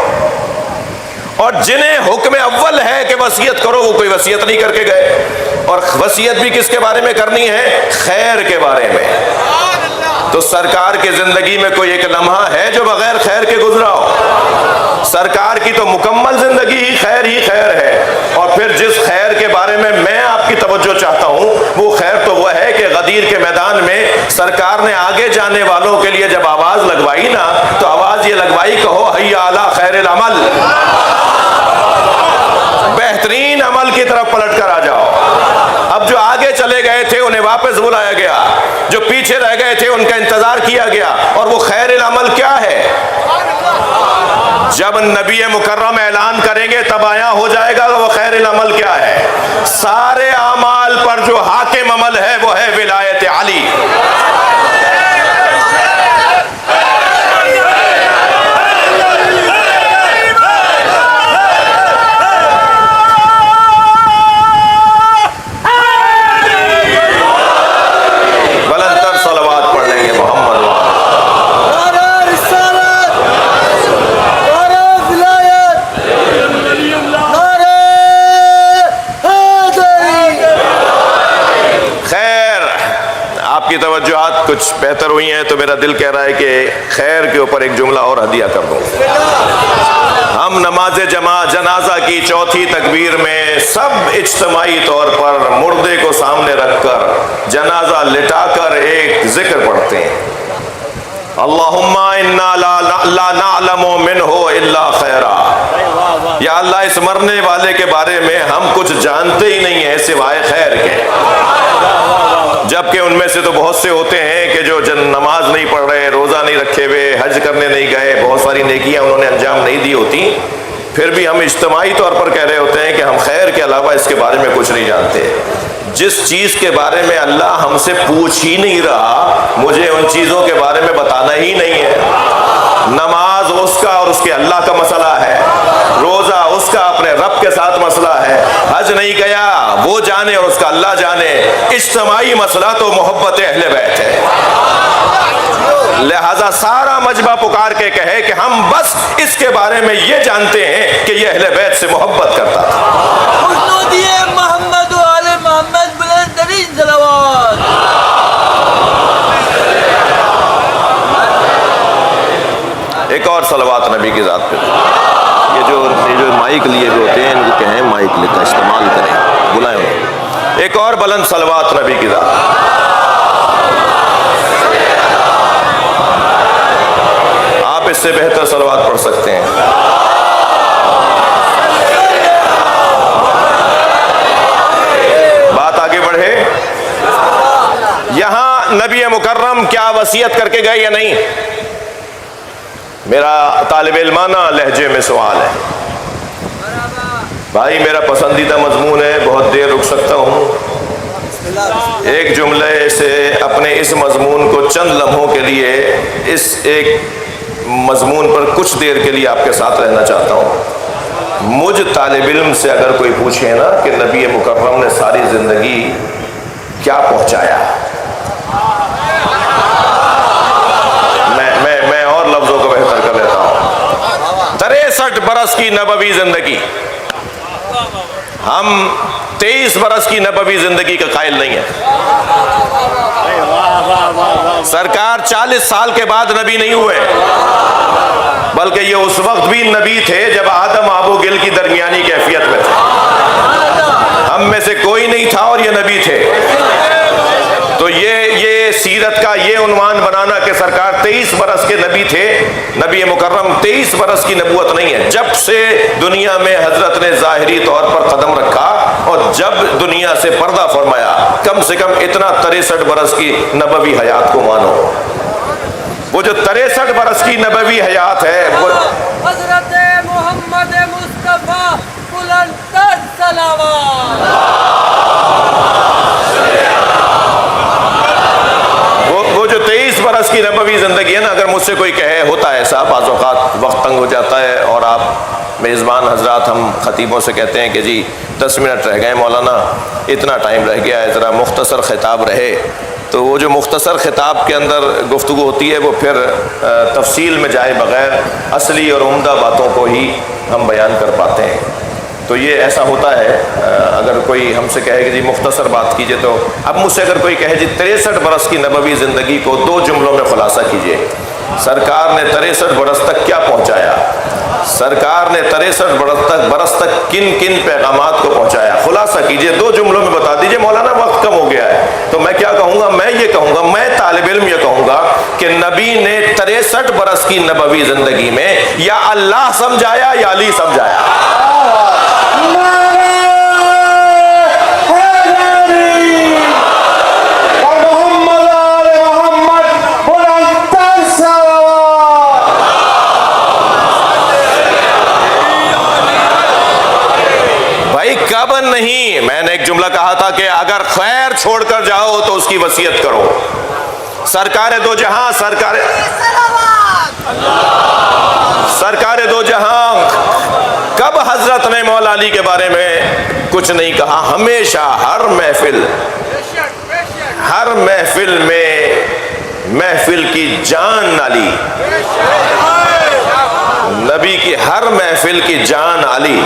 اور جنہیں حکم اول ہے کہ وصیت کرو وہ کوئی وصیت نہیں کر کے گئے، اور وصیت بھی کس کے بارے میں کرنی ہے؟ خیر کے بارے میں۔ تو سرکار کی زندگی میں کوئی ایک لمحہ ہے جو بغیر خیر کے گزرا ہو؟ سرکار کی تو مکمل زندگی ہی خیر ہے، اور پھر جس خیر کے بارے میں میں آپ کی توجہ چاہتا ہوں وہ خیر تو وہ ہے کہ غدیر کے میدان میں سرکار نے آگے جانے والوں کے لیے جب آواز لگوائی نا تو آواز یہ لگوائی، کہو حیا علی خیر العمل، بہترین عمل کی طرف پلٹ کر آ جاؤ۔ اب جو آگے چلے گئے تھے انہیں واپس بلایا گیا، جو پیچھے رہ گئے تھے ان کا انتظار کیا گیا، اور وہ خیر العمل کیا ہے؟ جب نبی مکرم اعلان کریں گے تب آیا ہو جائے گا وہ خیر العمل کیا ہے۔ سارے اعمال پر جو حاکم عمل ہے وہ ہے ولایت علی۔ توجہات کچھ بہتر ہوئی ہیں تو میرا دل کہہ رہا ہے کہ خیر کے اوپر ایک جملہ اور ہدیہ کر دوں۔ ہم نماز جنازہ کی چوتھی تکبیر میں سب اجتماعی طور پر مردے کو سامنے رکھ کر لٹا کر ایک ذکر پڑھتے ہیں، اللہم انا لا نعلم منہ الا خیرا، یا اللہ اس مرنے والے کے بارے میں ہم کچھ جانتے ہی نہیں ہیں سوائے خیر کے۔ جبکہ ان میں سے تو بہت سے ہوتے ہیں کہ جو نماز نہیں پڑھ رہے، روزہ نہیں رکھے ہوئے، حج کرنے نہیں گئے، بہت ساری نیکیاں انہوں نے انجام نہیں دی ہوتی، پھر بھی ہم اجتماعی طور پر کہہ رہے ہوتے ہیں کہ ہم خیر کے علاوہ اس کے بارے میں کچھ نہیں جانتے۔ جس چیز کے بارے میں اللہ ہم سے پوچھ ہی نہیں رہا، مجھے ان چیزوں کے بارے میں بتانا ہی نہیں ہے۔ نماز اس کا اور اس کے اللہ کا مسئلہ ہے، روزہ اس کا اپنے رب کے ساتھ مسئلہ ہے، حج نہیں گیا وہ جانے اور اس کا اللہ جانے، اجتماعی مسئلہ تو محبت اہل بیت ہے۔ لہذا سارا مجمع پکار کے کہے کہ ہم بس اس کے بارے میں یہ جانتے ہیں کہ یہ اہل بیت سے محبت کرتا تھا۔ محمد و آل محمد بلند ترین صلوات۔ ایک اور صلوات نبی کی ذات پہ۔ یہ جو مائک لیے ہوئے ہوتے ہیں ان کو کہیں مائک لے کر استعمال کریں، بلائیں انہیں۔ ایک اور بلند صلوات نبی کی ذات۔ آپ اس سے بہتر صلوات پڑھ سکتے ہیں۔ بات آگے بڑھے، یہاں نبی مکرم کیا وصیت کر کے گئے یا نہیں؟ میرا طالب علمانہ لہجے میں سوال ہے بھائی، میرا پسندیدہ مضمون ہے، بہت دیر رک سکتا ہوں۔ ایک جملے سے اپنے اس مضمون کو چند لمحوں کے لیے، اس ایک مضمون پر کچھ دیر کے لیے آپ کے ساتھ رہنا چاہتا ہوں۔ مجھ طالب علم سے اگر کوئی پوچھے نا کہ نبی مکرم نے ساری زندگی کیا پہنچایا، میں اور لفظوں کو بہتر کر لیتا ہوں۔ 63 برس کی نبوی زندگی، ہم 23 برس کی نبوی زندگی کا قائل نہیں ہیں۔ سرکار 40 سال کے بعد نبی نہیں ہوئے، بلکہ یہ اس وقت بھی نبی تھے جب آدم آب و گل کی درمیانی کیفیت میں تھے۔ ہم میں سے کوئی نہیں تھا اور یہ نبی تھے۔ تو یہ سیرت کا یہ عنوان بنانا کہ سرکار 23 برس کے نبی تھے، نبی مکرم 23 برس کی نبوت نہیں ہے۔ جب سے دنیا میں حضرت نے ظاہری طور پر قدم رکھا اور جب دنیا سے پردہ فرمایا، کم سے کم اتنا 63 برس کی نبوی حیات کو مانو۔ وہ جو 63 برس کی نبوی حیات ہے وہ حضرت محمد مصطفیٰ بلند ترین صلوات۔ وہ جو 23 برس کی نبوی زندگی ہے نا، اگر مجھ سے کوئی کہے، ہوتا ہے ایسا بعض اوقات وقت تنگ ہو جاتا ہے اور آپ میزبان حضرات ہم خطیبوں سے کہتے ہیں کہ جی 10 منٹ رہ گئے مولانا، اتنا ٹائم رہ گیا ہے، ذرا مختصر خطاب رہے۔ تو وہ جو مختصر خطاب کے اندر گفتگو ہوتی ہے وہ پھر تفصیل میں جائے بغیر اصلی اور عمدہ باتوں کو ہی ہم بیان کر پاتے ہیں۔ تو یہ ایسا ہوتا ہے، اگر کوئی ہم سے کہے کہ جی مختصر بات کیجئے، تو اب مجھ سے اگر کوئی کہے جی 63 برس کی نبوی زندگی کو 2 جملوں میں خلاصہ کیجئے، سرکار نے 63 برس تک کیا پہنچایا، سرکار نے 63 برس تک کن کن پیغامات کو پہنچایا، خلاصہ کیجئے، 2 جملوں میں بتا دیجئے۔ مولانا وقت کم ہو گیا ہے تو میں کیا کہوں گا، میں یہ کہوں گا، میں طالب علم یہ کہوں گا کہ نبی نے 63 برس کی نبوی زندگی میں یا اللہ سمجھایا یا علی سمجھایا۔ نہیں، میں نے ایک جملہ کہا تھا کہ اگر خیر چھوڑ کر جاؤ تو اس کی وصیت کرو۔ سرکار دو جہاں، سرکار دو جہاں کب حضرت نے مولا علی کے بارے میں کچھ نہیں کہا؟ ہمیشہ ہر محفل میں محفل کی جان علی، نبی کی ہر محفل کی جان علی،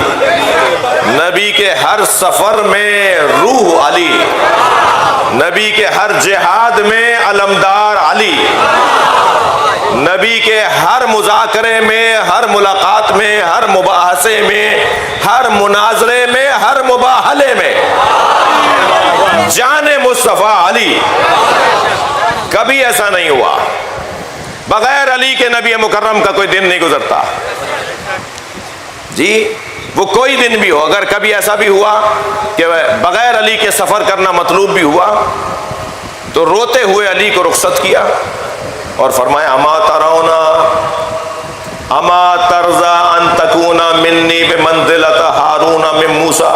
نبی کے ہر سفر میں روح علی، نبی کے ہر جہاد میں علمدار علی، نبی کے ہر مذاکرے میں، ہر ملاقات میں، ہر مباحثے میں، ہر مناظرے میں، ہر مباحلے میں جان مصطفیٰ علی. کبھی ایسا نہیں ہوا. بغیر علی کے نبی مکرم کا کوئی دن نہیں گزرتا جی. وہ کوئی دن بھی ہو, اگر کبھی ایسا بھی ہوا کہ بغیر علی کے سفر کرنا مطلوب بھی ہوا تو روتے ہوئے علی کو رخصت کیا اور فرمایا اما ترونا اما ترضا ان تکون منی بمنزلۃ ہارون من موسیٰ.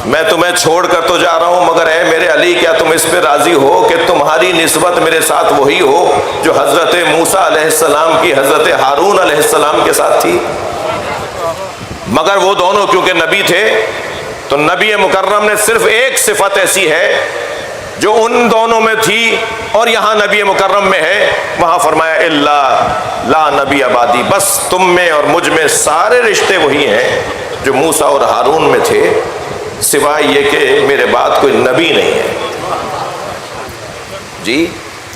میں تمہیں چھوڑ کر تو جا رہا ہوں, مگر اے میرے علی کیا تم اس پہ راضی ہو کہ تمہاری نسبت میرے ساتھ وہی ہو جو حضرت موسیٰ علیہ السلام کی حضرت ہارون علیہ السلام کے ساتھ تھی. مگر وہ دونوں کیونکہ نبی تھے تو نبی مکرم نے صرف ایک صفت ایسی ہے جو ان دونوں میں تھی اور یہاں نبی مکرم میں ہے, وہاں فرمایا الا لا نبی آبادی, بس تم میں اور مجھ میں سارے رشتے وہی ہیں جو موسیٰ اور ہارون میں تھے, سوائے یہ کہ میرے بعد کوئی نبی نہیں ہے. جی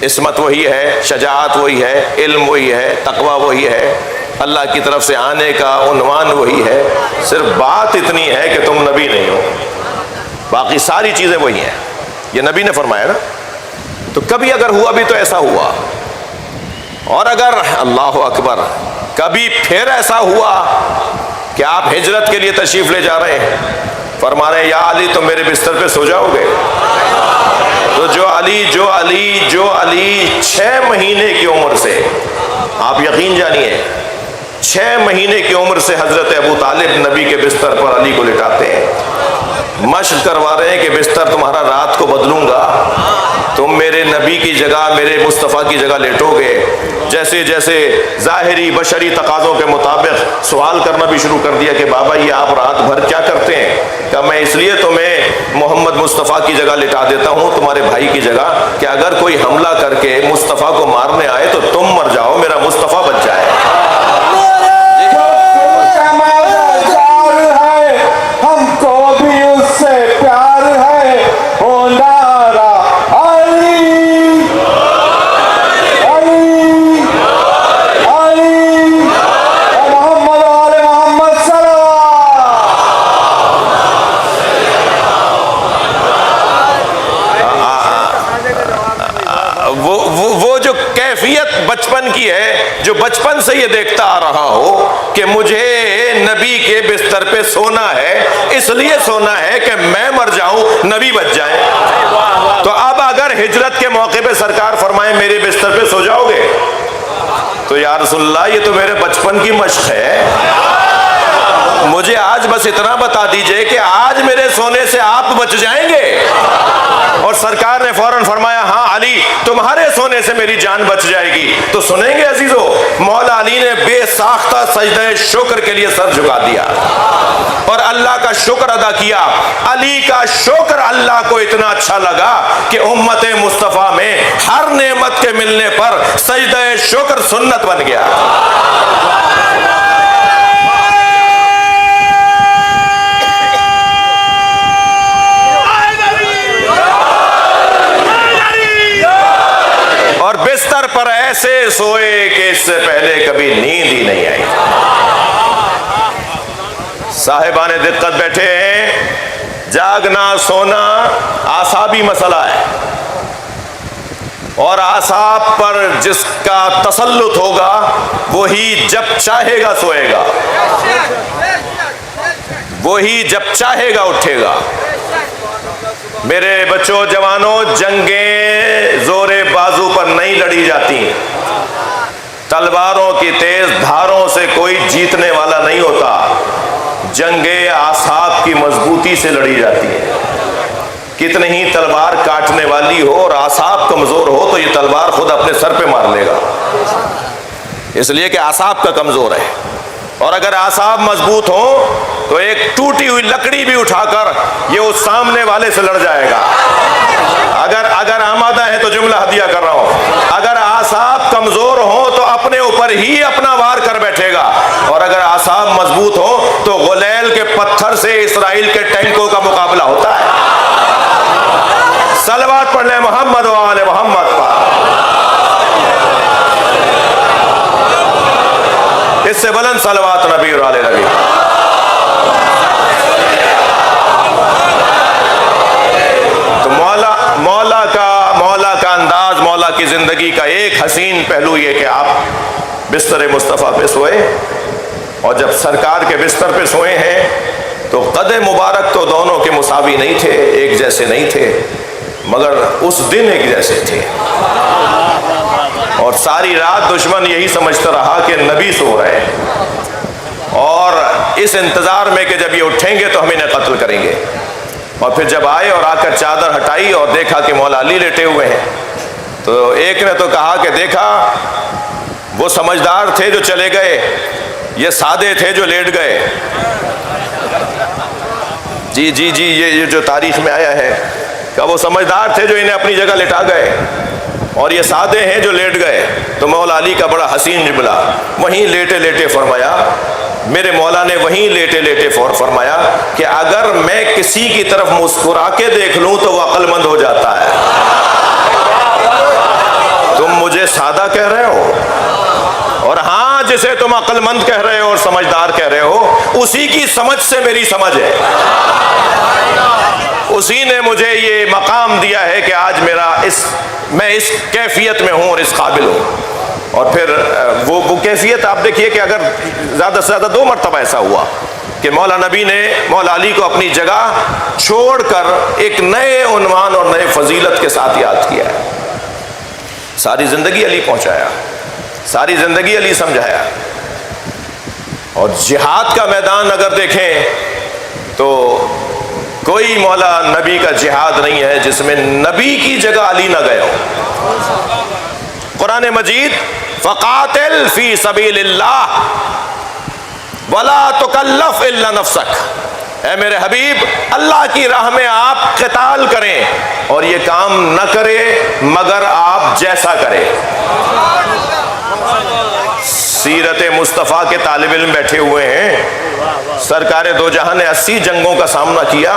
عصمت وہی ہے, شجاعت وہی ہے, علم وہی ہے, تقوی وہی ہے, اللہ کی طرف سے آنے کا عنوان وہی ہے, صرف بات اتنی ہے کہ تم نبی نہیں ہو, باقی ساری چیزیں وہی ہیں. یہ نبی نے فرمایا نا. تو کبھی اگر ہوا بھی تو ایسا ہوا, اور اگر اللہ اکبر کبھی پھر ایسا ہوا کہ آپ ہجرت کے لیے تشریف لے جا رہے ہیں, فرما رہے ہیں یا علی تم میرے بستر پہ سو جاؤ گے, تو جو علی 6 مہینے کی عمر سے, آپ یقین جانیے 6 مہینے کی عمر سے حضرت ابو طالب نبی کے بستر پر علی کو لٹاتے ہیں, مشق کروا رہے ہیں کہ بستر تمہارا رات کو بدلوں گا, تم میرے نبی کی جگہ میرے مصطفیٰ کی جگہ لیٹو گے. جیسے جیسے ظاہری بشری تقاضوں کے مطابق سوال کرنا بھی شروع کر دیا کہ بابا یہ آپ رات بھر کیا کرتے ہیں؟ کہ میں اس لیے تمہیں محمد مصطفیٰ کی جگہ لٹا دیتا ہوں, تمہارے بھائی کی جگہ, کہ اگر کوئی حملہ کر کے مصطفیٰ کو مارنے آئے تو تم مر جاؤ, میرا مصطفیٰ بچ جائے. ہم کو بھی اس سے پیار ہے, او نعرہ علی علی علی محمد آل محمد وہ جو کیفیت بچپن کی ہے, جو بچپن سے یہ دیکھتا آ رہا ہو کہ مجھے نبی کے بستر پہ سونا ہے, اس لیے سونا ہے کہ میں مر جاؤں نبی بچ جائیں. تو اب اگر ہجرت کے موقع پہ سرکار فرمائے میرے بستر پہ سو جاؤ گے, تو یا رسول اللہ یہ تو میرے بچپن کی مشق ہے, مجھے آج بس اتنا بتا دیجئے کہ آج میرے سونے سے آپ بچ جائیں گے. اور سرکار نے فوراً فرمایا ہاں علی تمہارے سونے سے میری جان بچ جائے گی. تو سنیں گے عزیزو, مولا علی نے بے ساختہ سجدہ شکر کے لیے سر جھکا دیا اور اللہ کا شکر ادا کیا. علی کا شکر اللہ کو اتنا اچھا لگا کہ امت مصطفیٰ میں ہر نعمت کے ملنے پر سجدہ شکر سنت بن گیا. اور بستر پر ایسے سوئے کہ اس سے پہلے کبھی نیند ہی نہیں آئی. صاحبان دقت بیٹھے ہیں, جاگنا سونا اعصابی مسئلہ ہے, اور اعصاب پر جس کا تسلط ہوگا وہی جب چاہے گا سوئے گا, وہی جب چاہے گا اٹھے گا. میرے بچوں جوانوں, جنگیں زور بازو پر نہیں لڑی جاتی, تلواروں کی تیز دھاروں سے کوئی جیتنے والا نہیں ہوتا, جنگیں اعصاب کی مضبوطی سے لڑی جاتی ہیں. کتنی ہی تلوار کاٹنے والی ہو اور اعصاب کمزور ہو تو یہ تلوار خود اپنے سر پہ مار لے گا, اس لیے کہ اعصاب کا کمزور ہے. اور اگر اعصاب مضبوط ہوں تو ایک ٹوٹی ہوئی لکڑی بھی اٹھا کر یہ اس سامنے والے سے لڑ جائے گا. اگر آمادہ ہے تو جملہ ہدیہ کر رہا ہوں, اگر اعصاب کمزور ہوں تو اپنے اوپر ہی اپنا وار کر بیٹھے گا, اور اگر اعصاب مضبوط ہوں تو غلیل کے پتھر سے اسرائیل کے ٹینکوں کا مقابلہ ہوتا ہے. صلوات پڑھ لیں محمد و آل محمد پر. اس سے بلند صلوات نبی اور آل نبی. مولا کی زندگی کا ایک حسین پہلو یہ کہ آپ بستر مصطفیٰ پہ سوئے، اور جب سرکار کے بستر پہ سوئے ہیں تو قد مبارک تو دونوں کے مساوی نہیں تھے، ایک جیسے نہیں تھے، مگر اس دن ایک جیسے تھے۔ اور ساری رات دشمن یہی سمجھتا رہا کہ نبی سو رہے ہیں، اور اس انتظار میں کہ جب یہ اٹھیں گے تو ہم انہیں قتل کریں گے۔ اور پھر جب آئے اور آ کر چادر ہٹائی اور دیکھا کہ مولا علی لیٹے ہوئے ہیں، تو ایک نے تو کہا کہ دیکھا وہ سمجھدار تھے جو چلے گئے، یہ سادے تھے جو لیٹ گئے۔ جی جی جی، یہ جو تاریخ میں آیا ہے کہ وہ سمجھدار تھے جو انہیں اپنی جگہ لٹا گئے، اور یہ سادے ہیں جو لیٹ گئے۔ تو مولا علی کا بڑا حسین جملہ وہیں لیٹے لیٹے فرمایا، میرے مولا نے وہیں لیٹے لیٹے فرمایا کہ اگر میں کسی کی طرف مسکرا کے دیکھ لوں تو وہ عقل مند ہو جاتا ہے، تم مجھے سادہ کہہ رہے ہو، اور ہاں جسے تم عقل مند کہہ رہے ہو اور سمجھدار کہہ رہے ہو، اسی کی سمجھ سے میری سمجھ ہے، اسی نے مجھے یہ مقام دیا ہے کہ آج میں اس کیفیت میں ہوں اور اس قابل ہوں۔ اور پھر وہ کیفیت آپ دیکھیے کہ اگر زیادہ سے زیادہ 2 مرتبہ ایسا ہوا کہ مولا نبی نے مولا علی کو اپنی جگہ چھوڑ کر ایک نئے عنوان اور نئے فضیلت کے ساتھ یاد کیا ہے۔ ساری زندگی علی پہنچایا، ساری زندگی علی سمجھایا۔ اور جہاد کا میدان اگر دیکھیں تو کوئی مولا نبی کا جہاد نہیں ہے جس میں نبی کی جگہ علی نہ گئے ہو۔ قرآن مجید فقاتل فی سبیل اللہ ولا تکلف الا نفسک، اے میرے حبیب اللہ کی راہ میں آپ قتال کریں اور یہ کام نہ کرے مگر آپ جیسا کریں۔ سیرت مصطفیٰ کے طالب علم بیٹھے ہوئے ہیں، سرکار دو جہاں نے 80 جنگوں کا سامنا کیا،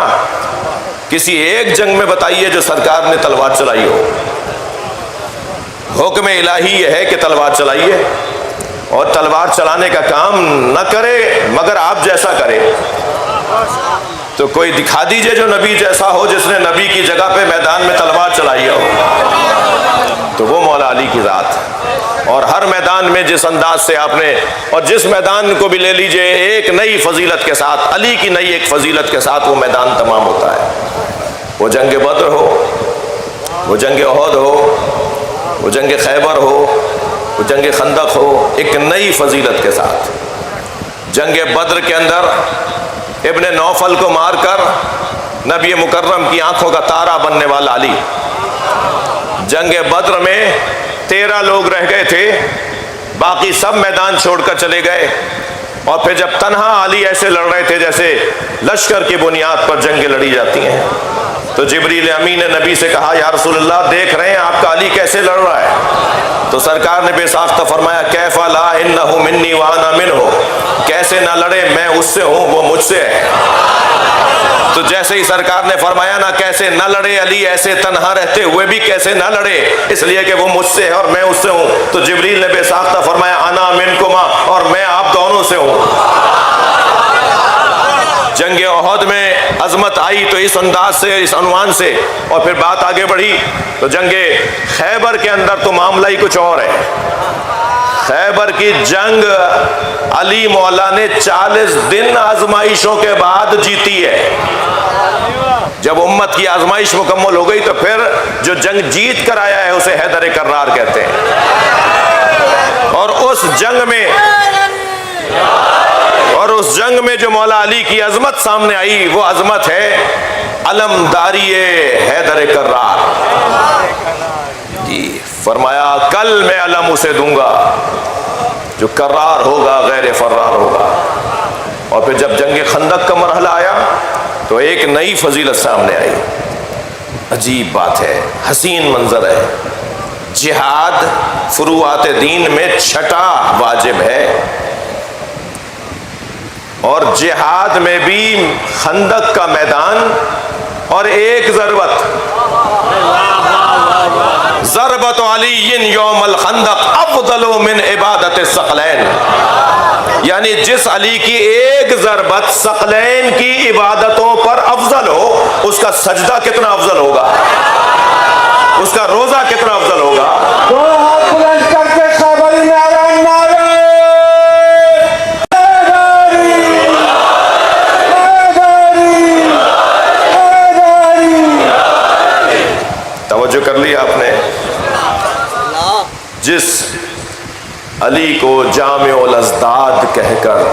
کسی ایک جنگ میں بتائیے جو سرکار نے تلوار چلائی ہو۔ حکم الہی یہ ہے کہ تلوار چلائیے، اور تلوار چلانے کا کام نہ کرے مگر آپ جیسا کرے۔ تو کوئی دکھا دیجئے جو نبی جیسا ہو، جس نے نبی کی جگہ پہ میدان میں تلوار چلائی ہو، تو وہ مولا علی کی ذات۔ اور ہر میدان میں جس انداز سے آپ نے، اور جس میدان کو بھی لے لیجئے ایک نئی فضیلت کے ساتھ، علی کی نئی ایک فضیلت کے ساتھ وہ میدان تمام ہوتا ہے۔ وہ جنگ بدر ہو، وہ جنگ احد ہو، وہ جنگ خیبر ہو، وہ جنگ خندق ہو، ایک نئی فضیلت کے ساتھ۔ جنگ بدر کے اندر ابن نوفل کو مار کر نبی مکرم کی آنکھوں کا تارا بننے والا علی۔ جنگ بدر میں 13 لوگ رہ گئے تھے، باقی سب میدان چھوڑ کر چلے گئے، اور پھر جب تنہا علی ایسے لڑ رہے تھے جیسے لشکر کی بنیاد پر جنگیں لڑی جاتی ہیں، تو جبریل امین نے نبی سے کہا یا رسول اللہ دیکھ رہے ہیں آپ کا علی کیسے لڑ رہا ہے؟ تو سرکار نے بے ساختہ فرمایا کیف لا انہ منی وانا منہ، کیسے نہ لڑے، میں اس سے ہوں وہ مجھ سے ہے۔ تو جیسے ہی سرکار نے فرمایا نا کیسے نہ لڑے علی، ایسے تنہا رہتے ہوئے بھی کیسے نہ لڑے، اس لیے کہ وہ مجھ سے ہے اور میں اس سے ہوں، تو جبریل نے بے ساختہ فرمایا انا منکما، اور میں آپ دونوں سے ہوں۔ جنگ احد میں عظمت آئی تو اس انداز سے، اس عنوان سے، اور پھر بات آگے بڑھی تو جنگ خیبر کے اندر تو معاملہ ہی کچھ اور ہے۔ خیبر کی جنگ علی مولا نے 40 دن آزمائشوں کے بعد جیتی ہے۔ جب امت کی آزمائش مکمل ہو گئی تو پھر جو جنگ جیت کر آیا ہے اسے حیدر کرار کہتے ہیں۔ اور اس جنگ میں جو مولا علی کی عظمت سامنے آئی وہ عظمت ہے علمداری حیدر کرار۔ جی فرمایا کل میں علم اسے دوں گا جو کرار ہوگا غیر فرار ہوگا۔ اور پھر جب جنگ خندق کا مرحلہ آیا تو ایک نئی فضیلت سامنے آئی۔ عجیب بات ہے، حسین منظر ہے۔ جہاد فروعات دین میں 6واں واجب ہے، اور جہاد میں بھی خندق کا میدان اور ایک ضربت علی یوم الخندق افضل من عبادت الثقلین، یعنی جس علی کی ایک ضربت ثقلین کی عبادتوں پر افضل ہو اس کا سجدہ کتنا افضل ہوگا۔ اس کا روزہ کتنا افضل ہوگا؟ دونوں ہاتھ بلند کر کے خیبری نعرہ نعرہ توجہ کر لیا آپ نے؟ جس علی کو جامع الازداد کہہ کر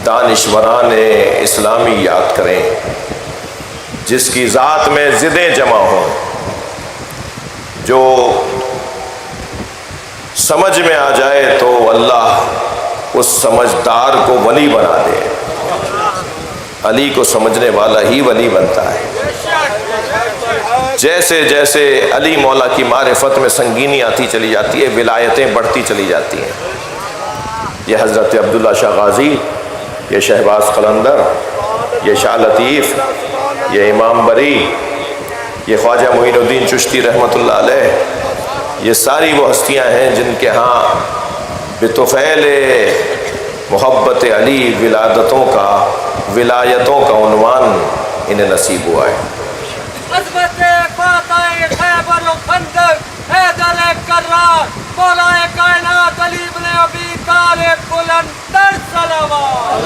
دانشوران اسلامی یاد کریں، جس کی ذات میں ضدیں جمع ہوں، جو سمجھ میں آ جائے تو اللہ اس سمجھدار کو ولی بنا دے۔ علی کو سمجھنے والا ہی ولی بنتا ہے۔ جیسے جیسے علی مولا کی معرفت میں سنگینی آتی چلی جاتی ہے، ولایتیں بڑھتی چلی جاتی ہیں۔ یہ حضرت عبداللہ شاہ غازی، یہ شہباز قلندر، یہ شاہ لطیف، یہ امام بری، یہ خواجہ معین الدین چشتی رحمۃ اللہ علیہ، یہ ساری وہ ہستیاں ہیں جن کے ہاں بطفیل محبت علی ولایتوں کا عنوان انہیں نصیب ہوا ہے۔ عظمت فاتح خیبر و خندق حیدر کرار مولا کائنات علی بن ابی طالب بلندر صلوات۔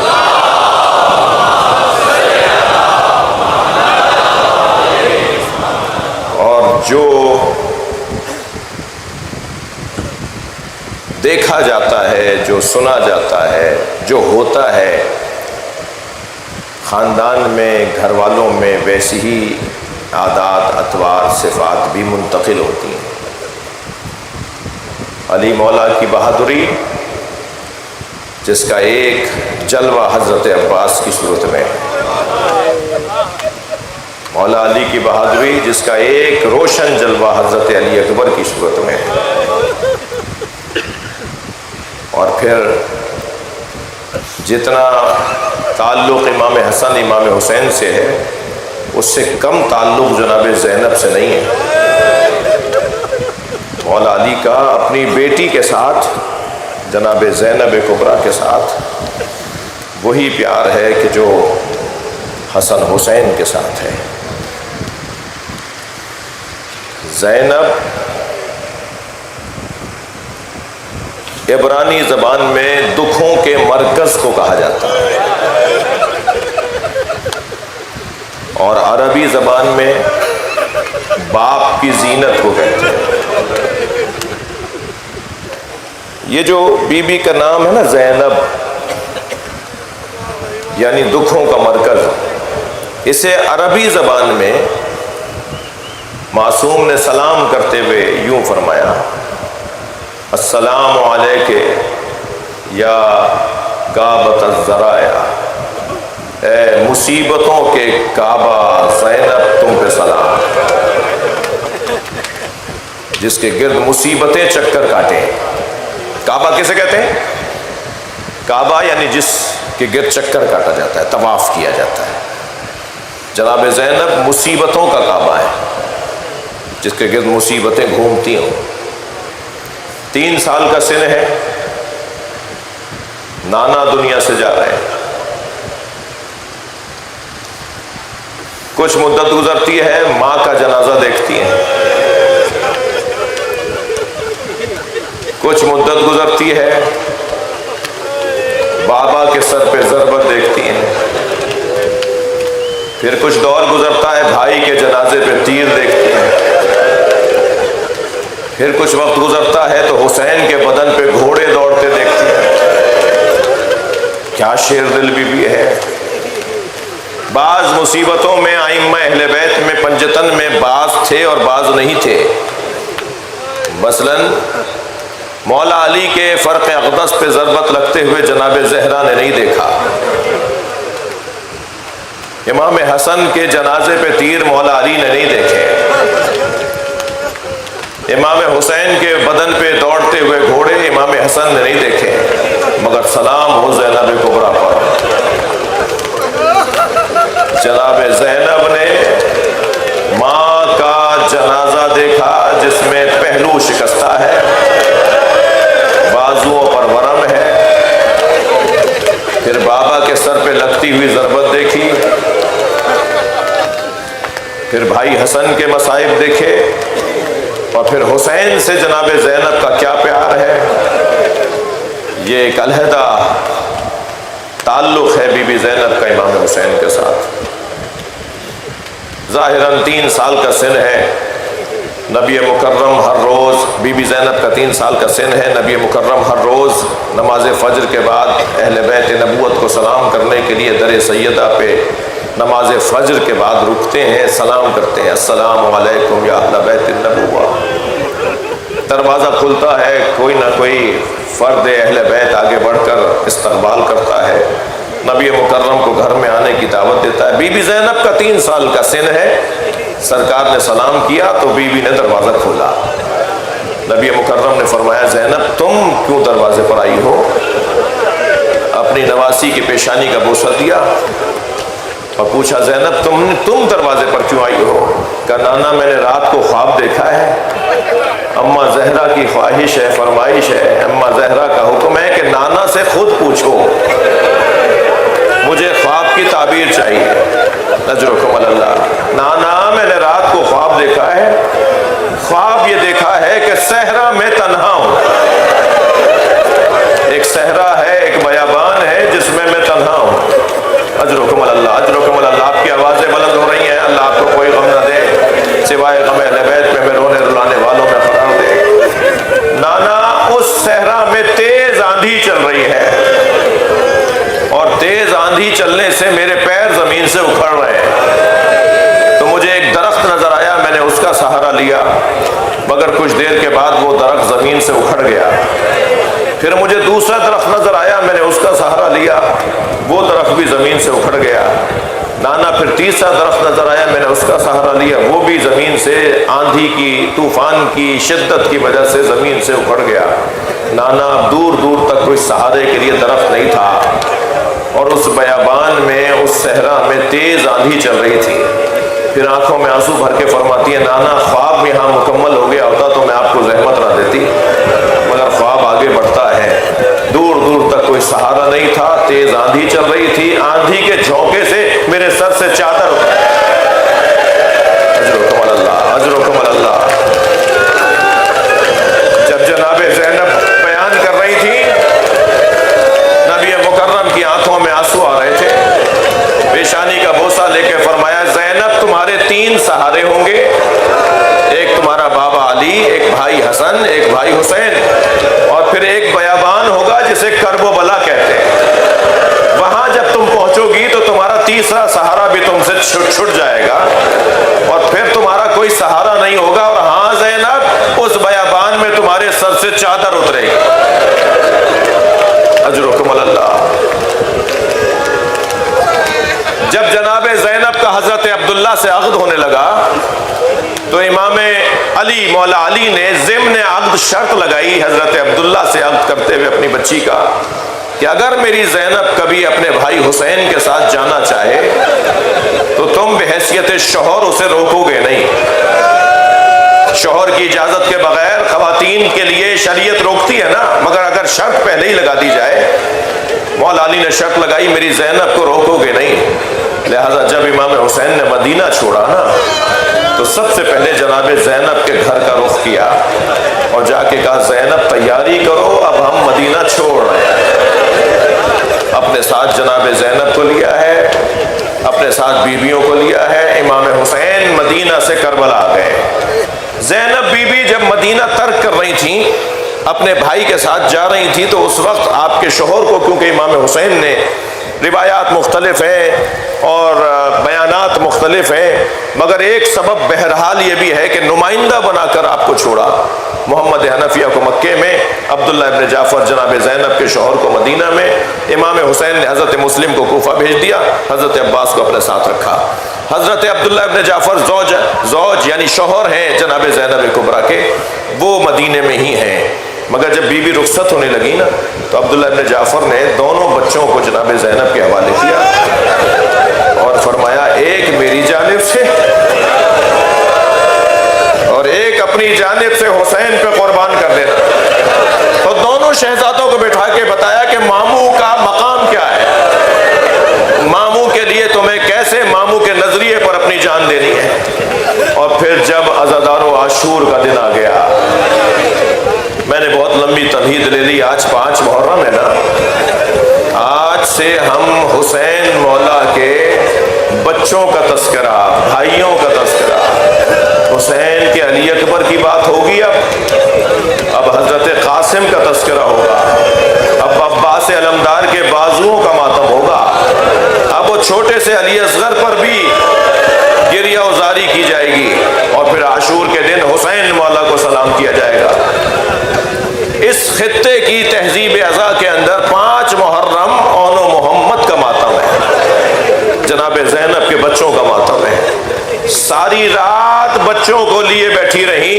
اور جو دیکھا جاتا ہے، جو سنا جاتا ہے، جو ہوتا ہے خاندان میں، گھر والوں میں، ویسی ہی عادات، اطوار، صفات بھی منتقل ہوتی ہیں۔ علی مولا کی بہادری، جس کا ایک جلوہ حضرت عباس کی صورت میں، مولا علی کی بہادری جس کا ایک روشن جلوہ حضرت علی اکبر کی صورت میں، اور پھر جتنا تعلق امام حسن امام حسین سے ہے، اس سے کم تعلق جناب زینب سے نہیں ہے۔ مولا علی کا اپنی بیٹی کے ساتھ، جناب زینب کبریٰ کے ساتھ، وہی پیار ہے کہ جو حسن حسین کے ساتھ ہے۔ زینب عبرانی زبان میں دکھوں کے مرکز کو کہا جاتا ہے، اور عربی زبان میں باپ کی زینت کو کہتے ہیں۔ یہ جو بی بی کا نام ہے نا زینب، یعنی دکھوں کا مرکز، اسے عربی زبان میں معصوم نے سلام کرتے ہوئے یوں فرمایا: السلام علیک یا کعبۃ الذرائع، اے مصیبتوں کے کعبہ زینب تم پہ سلام، جس کے گرد مصیبتیں چکر کاٹیں۔ کعبہ کسے کہتے ہیں؟ کعبہ یعنی جس کے گرد چکر کاٹا جاتا ہے، طواف کیا جاتا ہے۔ جناب زینب مصیبتوں کا کعبہ ہے، جس کے گرد مصیبتیں گھومتی ہوں۔ 3 سال کا سن ہے، نانا دنیا سے جا رہے ہیں۔ کچھ مدت گزرتی ہے، ماں کا جنازہ دیکھتی ہیں۔ کچھ مدت گزرتی ہے، بابا کے سر پہ ضربت دیکھتی ہیں۔ پھر کچھ دور گزرتا ہے، بھائی کے جنازے پہ تیر دیکھتی ہیں۔ پھر کچھ وقت گزرتا ہے تو حسین کے بدن پہ گھوڑے دوڑتے دیکھتی ہیں۔ کیا شیر دل بھی ہے۔ بعض مصیبتوں میں ائمہ اہل بیت میں پنجتن میں بعض تھے اور بعض نہیں تھے۔ مثلاً مولا علی کے فرق اقدس پہ ضربت لگتے ہوئے جناب زہرا نے نہیں دیکھا۔ امام حسن کے جنازے پہ تیر مولا علی نے نہیں دیکھے۔ امام حسین کے بدن پہ دوڑتے ہوئے گھوڑے امام حسن نے نہیں دیکھے، مگر سلام ہو زینب کبریٰ پر۔ جناب زینب نے ماں کا جنازہ دیکھا جس میں پہلو شکستہ ہے، بازوؤں پر ورم ہے۔ پھر بابا کے سر پہ لگتی ہوئی ضربت دیکھی، پھر بھائی حسن کے مصائب دیکھے، اور پھر حسین سے جناب زینب کا کیا پیار ہے، یہ ایک علیحدہ تعلق ہے بی بی زینب کا امام حسین کے ساتھ۔ ظاہراً 3 سال کا سن ہے، نبی مکرم ہر روز، بی بی زینب کا 3 سال کا سن ہے، نبی مکرم ہر روز نماز فجر کے بعد اہل بیت نبوت کو سلام کرنے کے لیے در سیدہ پہ نماز فجر کے بعد رکتے ہیں، سلام کرتے ہیں، السلام علیکم یا اہل بیت النبوہ۔ دروازہ کھلتا ہے، کوئی نہ کوئی فرد اہل بیت آگے بڑھ کر استقبال کرتا ہے، نبی مکرم کو گھر میں آنے کی دعوت دیتا ہے۔ بی بی زینب کا 3 سال کا سن ہے، سرکار نے سلام کیا تو بی بی نے دروازہ کھولا۔ نبی مکرم نے فرمایا زینب تم کیوں دروازے پر آئی ہو؟ اپنی نواسی کی پیشانی کا بوسہ دیا اور پوچھا زینب تم دروازے پر کیوں آئی ہو؟ کہا نانا میں نے رات کو خواب دیکھا ہے، اماں زہرا کی خواہش ہے، فرمائش ہے، اماں زہرا کا حکم ہے کہ نانا سے خود پوچھو، مجھے خواب کی تعبیر چاہیے۔ اجرکم اللہ، نانا میں نے رات کو خواب دیکھا ہے، خواب یہ دیکھا ہے کہ صحرا میں تنہا ہوں، ایک صحرا ہے، ایک بیابان ہے جس میں میں تنہا ہوں۔ اجرکم اللہ، اجرکم اللہ، آپ کی آوازیں بلند ہو رہی ہیں، اللہ آپ کو کوئی غم نہ دے سوائے غم اہل بیت میں رونے رلانے والوں میں قرار دے۔ نانا اس صحرا میں تیز آندھی چل رہی ہے اور تیز آندھی چلنے سے میرے پیر زمین سے اکھڑ رہے ہیں، تو مجھے ایک درخت نظر آیا، میں نے اس کا سہارا لیا، مگر کچھ دیر کے بعد وہ درخت زمین سے اکھڑ گیا۔ پھر مجھے دوسرا درخت نظر آیا، میں نے اس کا سہارا لیا، وہ درخت بھی زمین سے اکھڑ گیا۔ نانا پھر تیسرا درخت نظر آیا، میں نے اس کا سہارا لیا، وہ بھی زمین سے آندھی کی، طوفان کی شدت کی وجہ سے زمین سے اکھڑ گیا۔ نانا دور دور تک کوئی سہارے کے لیے درخت نہیں تھا، اور اس بیابان میں، اس صحرا میں تیز آندھی چل رہی تھی۔ پھر آنکھوں میں آنسو بھر کے فرماتی ہے نانا خواب یہاں مکمل ہو گیا ہوتا تو میں آپ کو زحمت نہ دیتی، مگر خواب آگے بڑھتا ہے۔ دور دور تک کوئی سہارا نہیں تھا، تیز آندھی چل رہی تھی، آندھی کے جھونکے سے میرے سر سے چادر اجرکم اللہ، اجرکم اللہ۔ جب جناب زینب بیان کر رہی تھی، نبی مکرم کی آنکھوں میں آنسو آ رہے تھے، پیشانی کا بوسہ لے کے فرمایا زینب تمہارے 3 سہارے ہوں گے، ایک تمہارا بابا علی، ایک بھائی حسن، ایک بھائی حسین، اور پھر ایک بیابان ہوگا جسے کرب و بلا کہتے ہیں، وہاں جب تم پہنچو گی تو تمہارا تیسرا سہارا بھی تم سے چھٹ جائے گا اور پھر تمہارا کوئی سہارا نہیں ہوگا، اور ہاں زینب اس بیابان میں تمہارے سر سے چادر اترے گی۔ اجرکم اللہ۔ جب جناب زینب کا حضرت عبداللہ سے عقد ہونے لگا تو امام علی، مولا علی نے ضمن عقد شرط لگائی حضرت عبداللہ سے عقد کرتے ہوئے اپنی بچی کا کہ اگر میری زینب کبھی اپنے بھائی حسین کے ساتھ جانا چاہے تو تم بحیثیت شوہر اسے روکو گے نہیں۔ شوہر کی اجازت کے بغیر خواتین کے لیے شریعت روکتی ہے نا، مگر اگر شرط پہلے ہی لگا دی جائے، مولا علی نے شرط لگائی میری زینب کو روکو گے نہیں۔ لہذا جب امام حسین نے مدینہ چھوڑا نا تو سب سے پہلے جناب زینب کے گھر کا رخ کیا اور جا کے کہا زینب تیاری کرو، اب ہم مدینہ چھوڑ رہے ہیں۔ اپنے ساتھ جناب زینب کو لیا ہے، اپنے ساتھ بیویوں کو لیا ہے، امام حسین مدینہ سے کربلا آ گئے۔ زینب بی بی جب مدینہ ترک کر رہی تھیں، اپنے بھائی کے ساتھ جا رہی تھی، تو اس وقت آپ کے شوہر کو، کیونکہ امام حسین نے روایات مختلف ہیں اور بیانات مختلف ہیں، مگر ایک سبب بہرحال یہ بھی ہے کہ نمائندہ بنا کر آپ کو چھوڑا۔ محمد حنفیہ کو مکے میں، عبداللہ ابن جعفر جناب زینب کے شوہر کو مدینہ میں، امام حسین نے حضرت مسلم کو کوفہ بھیج دیا، حضرت عباس کو اپنے ساتھ رکھا۔ حضرت عبداللہ ابن جعفر زوج یعنی شوہر ہیں جناب زینب کبریٰ کے، وہ مدینے میں ہی ہیں، مگر جب بی بی رخصت ہونے لگی نا تو عبداللہ ابن جعفر نے دونوں بچوں کو جناب زینب کے حوالے کیا اور فرمایا ایک میری جانب سے اور ایک اپنی جانب سے حسین پہ قربان کر دینا۔ تو دونوں شہزادوں کو بٹھا کے بتایا کہ ماموں کا مقام کیا ہے، ماموں کے لیے تمہیں کیسے ماموں کے نظریے پر اپنی جان دینی ہے، اور اور پھر جب عزادار و عاشور کا دن آ گیا، میں نے بہت لمبی تمہید لے لی، آج 5 محرم ہے نا، آج سے ہم حسین مولا کے بچوں کا تذکرہ، بھائیوں کا تذکرہ، حسین کے علی اکبر کی بات ہوگی، اب حضرت قاسم کا تذکرہ ہوگا، اب عباس علمدار کے بازوؤں کا ماتم ہوگا، اب وہ چھوٹے سے علی اصغر پر بھی گریہ وزاری کی جائے گی، اور پھر عاشور کے دن حسین مولا کو سلام کیا جائے گا۔ اس خطے کی تہذیب ازا کے اندر 5 محرم اون و محمد کا ماتم ہے، جناب زینب کے بچوں کا ماتم ہے۔ ساری رات بچوں کو لیے بیٹھی رہی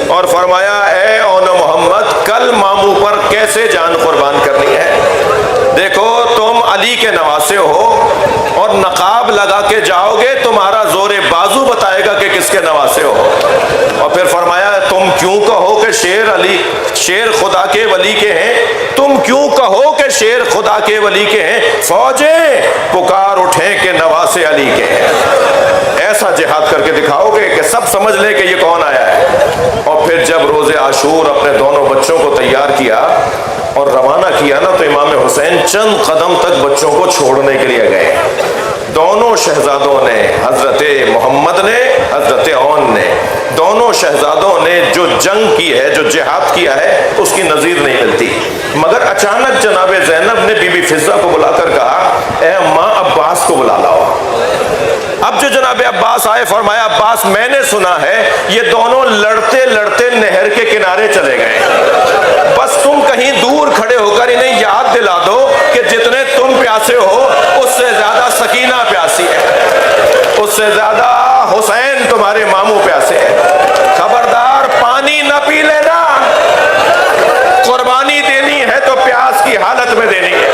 اور فرمایا اے اون و محمد، کل ماموں پر کیسے جان قربان کرنی ہے؟ دیکھو تم علی کے نواسے ہو اور نقاب لگا کے جاؤ گے، تمہارا زور بازو بتائے گا کہ کس کے نواسے ہو۔ اور پھر فرمایا تم کیوں کہو کہ شیر خدا کے ولی کے ہیں، تم کیوں کہو کہ شیر خدا کے ولی کے ہیں، فوجیں پکار اٹھیں کہ نواسے علی کے ہیں۔ ایسا جہاد کر کے دکھاؤ گے کہ سب سمجھ لیں کہ یہ کون آیا ہے۔ اور پھر جب روز عاشور اپنے دونوں بچوں کو تیار کیا اور روانہ کیا نا، تو امام حسین چند قدم تک بچوں کو چھوڑنے کے لیے گئے۔ دونوں شہزادوں نے، حضرت محمد نے، حضرت اون نے، دونوں شہزادوں نے جو جنگ کی ہے، جو جہاد کیا ہے، اس کی نظیر نہیں ملتی۔ مگر اچانک جناب زینب نے بی بی فضہ کو بلا کر کہا اے اماں عباس کو بلا لاؤ۔ اب جو جناب عباس آئے، فرمایا عباس میں نے سنا ہے یہ دونوں لڑتے لڑتے نہر کے کنارے چلے گئے، بس تم کہیں دور کھڑے ہو کر انہیں یاد دلا دو کہ جتنے تم پیاسے ہو اس سے زیادہ سکینہ پیاسی ہے، اس سے زیادہ حسین تمہارے ماموں پیاسے ہیں، خبردار پانی نہ پی لینا، قربانی دینی ہے تو پیاس کی حالت میں دینی ہے۔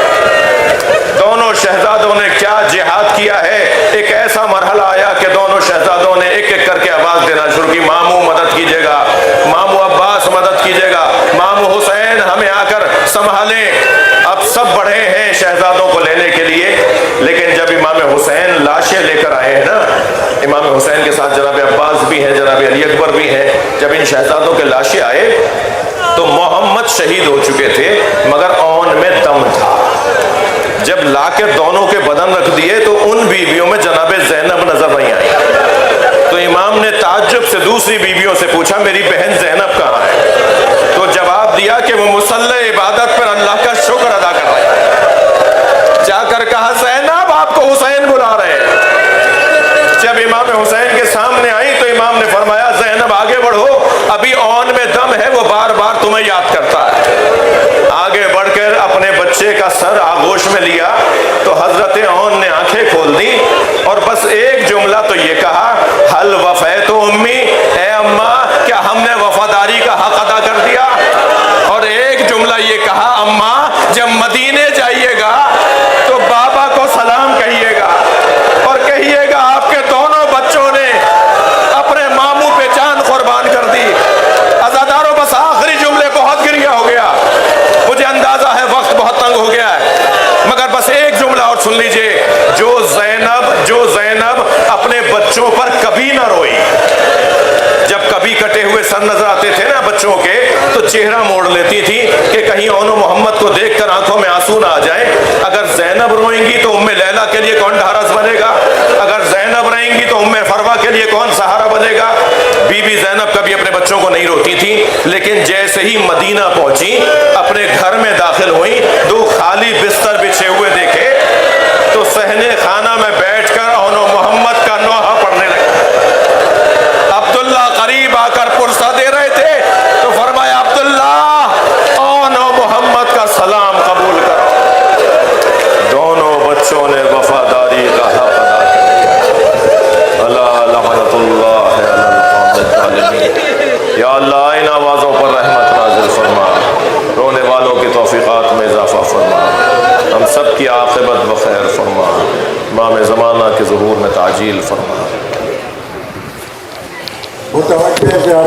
دونوں شہزادوں نے کیا جہاد کیا ہے، ایک ایسا مرحلہ آیا کہ دونوں شہزادوں نے ایک ایک کر کے آواز دینا شروع کی، ماموں مدد کیجیے گا، ماموں عباس مدد کیجیے گا، ماموں حسین ہمیں آ کر سنبھالیں۔ اب سب بڑھے ہیں شہزادوں کو لینے کے لیے، لیکن جب امام حسین لاشیں لے کر آئے ہیں نا، امام حسین کے ساتھ جناب عباس بھی ہیں، جناب علی اکبر بھی ہیں، جب ان شہزادوں کے لاشیں آئے تو محمد شہید ہو چکے تھے مگر اون میں دم تھا۔ جب لا کے دونوں کے بدن رکھ دیے تو ان بیویوں میں جناب زینب نظر نہیں آئی، تو امام نے تعجب سے دوسری بیویوں سے پوچھا میری بہن زینب کہاں ہے؟ تو جواب دیا کہ وہ مصلی عبادت پر اللہ کا شکر ادا کر رہے ہیں۔ جا کر کہا زینب آپ کو حسین بلا رہے ہیں۔ جب امام حسین کے سامنے آئی تو امام نے فرمایا زینب آگے بڑھو، ابھی اون میں دم ہے، وہ بار بار تمہیں یاد کرتا ہے۔ آگے بڑھ کر اپنے بچے کا سر آغوش میں لیا تو حضرت اون نے آنکھیں کھول دی اور بس ایک جملہ تو یہ کہا حل وفیت امی، اے اماں کیا ہم نے وفاداری کا حق ادا کر دیا؟ اور ایک جملہ یہ کہا اماں جب مدینے جائیے گا تو بابا کو سلام کہیے گا اور کہیے گا آپ کے دونوں بچوں نے اپنے ماموں پہ جان قربان کر دی۔ عزاداروں بس آخری جملے بہت گریا ہو گیا، مجھے اندازہ ہے وقت بہت تنگ ہو گیا ہے، مگر بس ایک جملہ اور سن لیجئے، جو زینب اپنے بچوں پر کبھی نہ روئی، جب کبھی کٹے ہوئے سر نظر آتے تھے نا بچوں کے تو چہرہ موڑ لیتی تھی کہ کہیں اون و محمد کو دیکھ کر آنکھوں میں آنسو نہ آ جائیں۔ اگر زینب روئیں گی تو ام لیلہ کے لیے کون ڈھارس بنے گا؟ اگر زینب رہیں گی تو ام فروا کے لیے کون سہارا بنے گا؟ بی بی زینب کبھی اپنے بچوں کو نہیں روتی تھی، لیکن جیسے ہی مدینہ پہنچی اپنے گھر میں داخل ہوئی، 2 خالی بستر بچھے ہوئے دیکھے تو صحن خانہ میں بیٹھ کر اون و محمد کا نوحہ پڑھنے لگے۔ عبداللہ قریب آ کر پرسہ دے رہے تھے تو فرمایا عبداللہ اون و محمد کا سلام قبول کرو۔ دونوں بچوں نے وفاداری کا حق ادا کیا۔ اللہ لعنت اللہ علی القوم الظالمین۔ یا اللہ ان آوازوں پر رحمت نازل فرما، رونے والوں کی توفیقات میں اضافہ فرما، ہم سب کی عاقبت بخیر فرما، امام زمانہ کے ظہور میں تعجیل فرما۔ متوجہ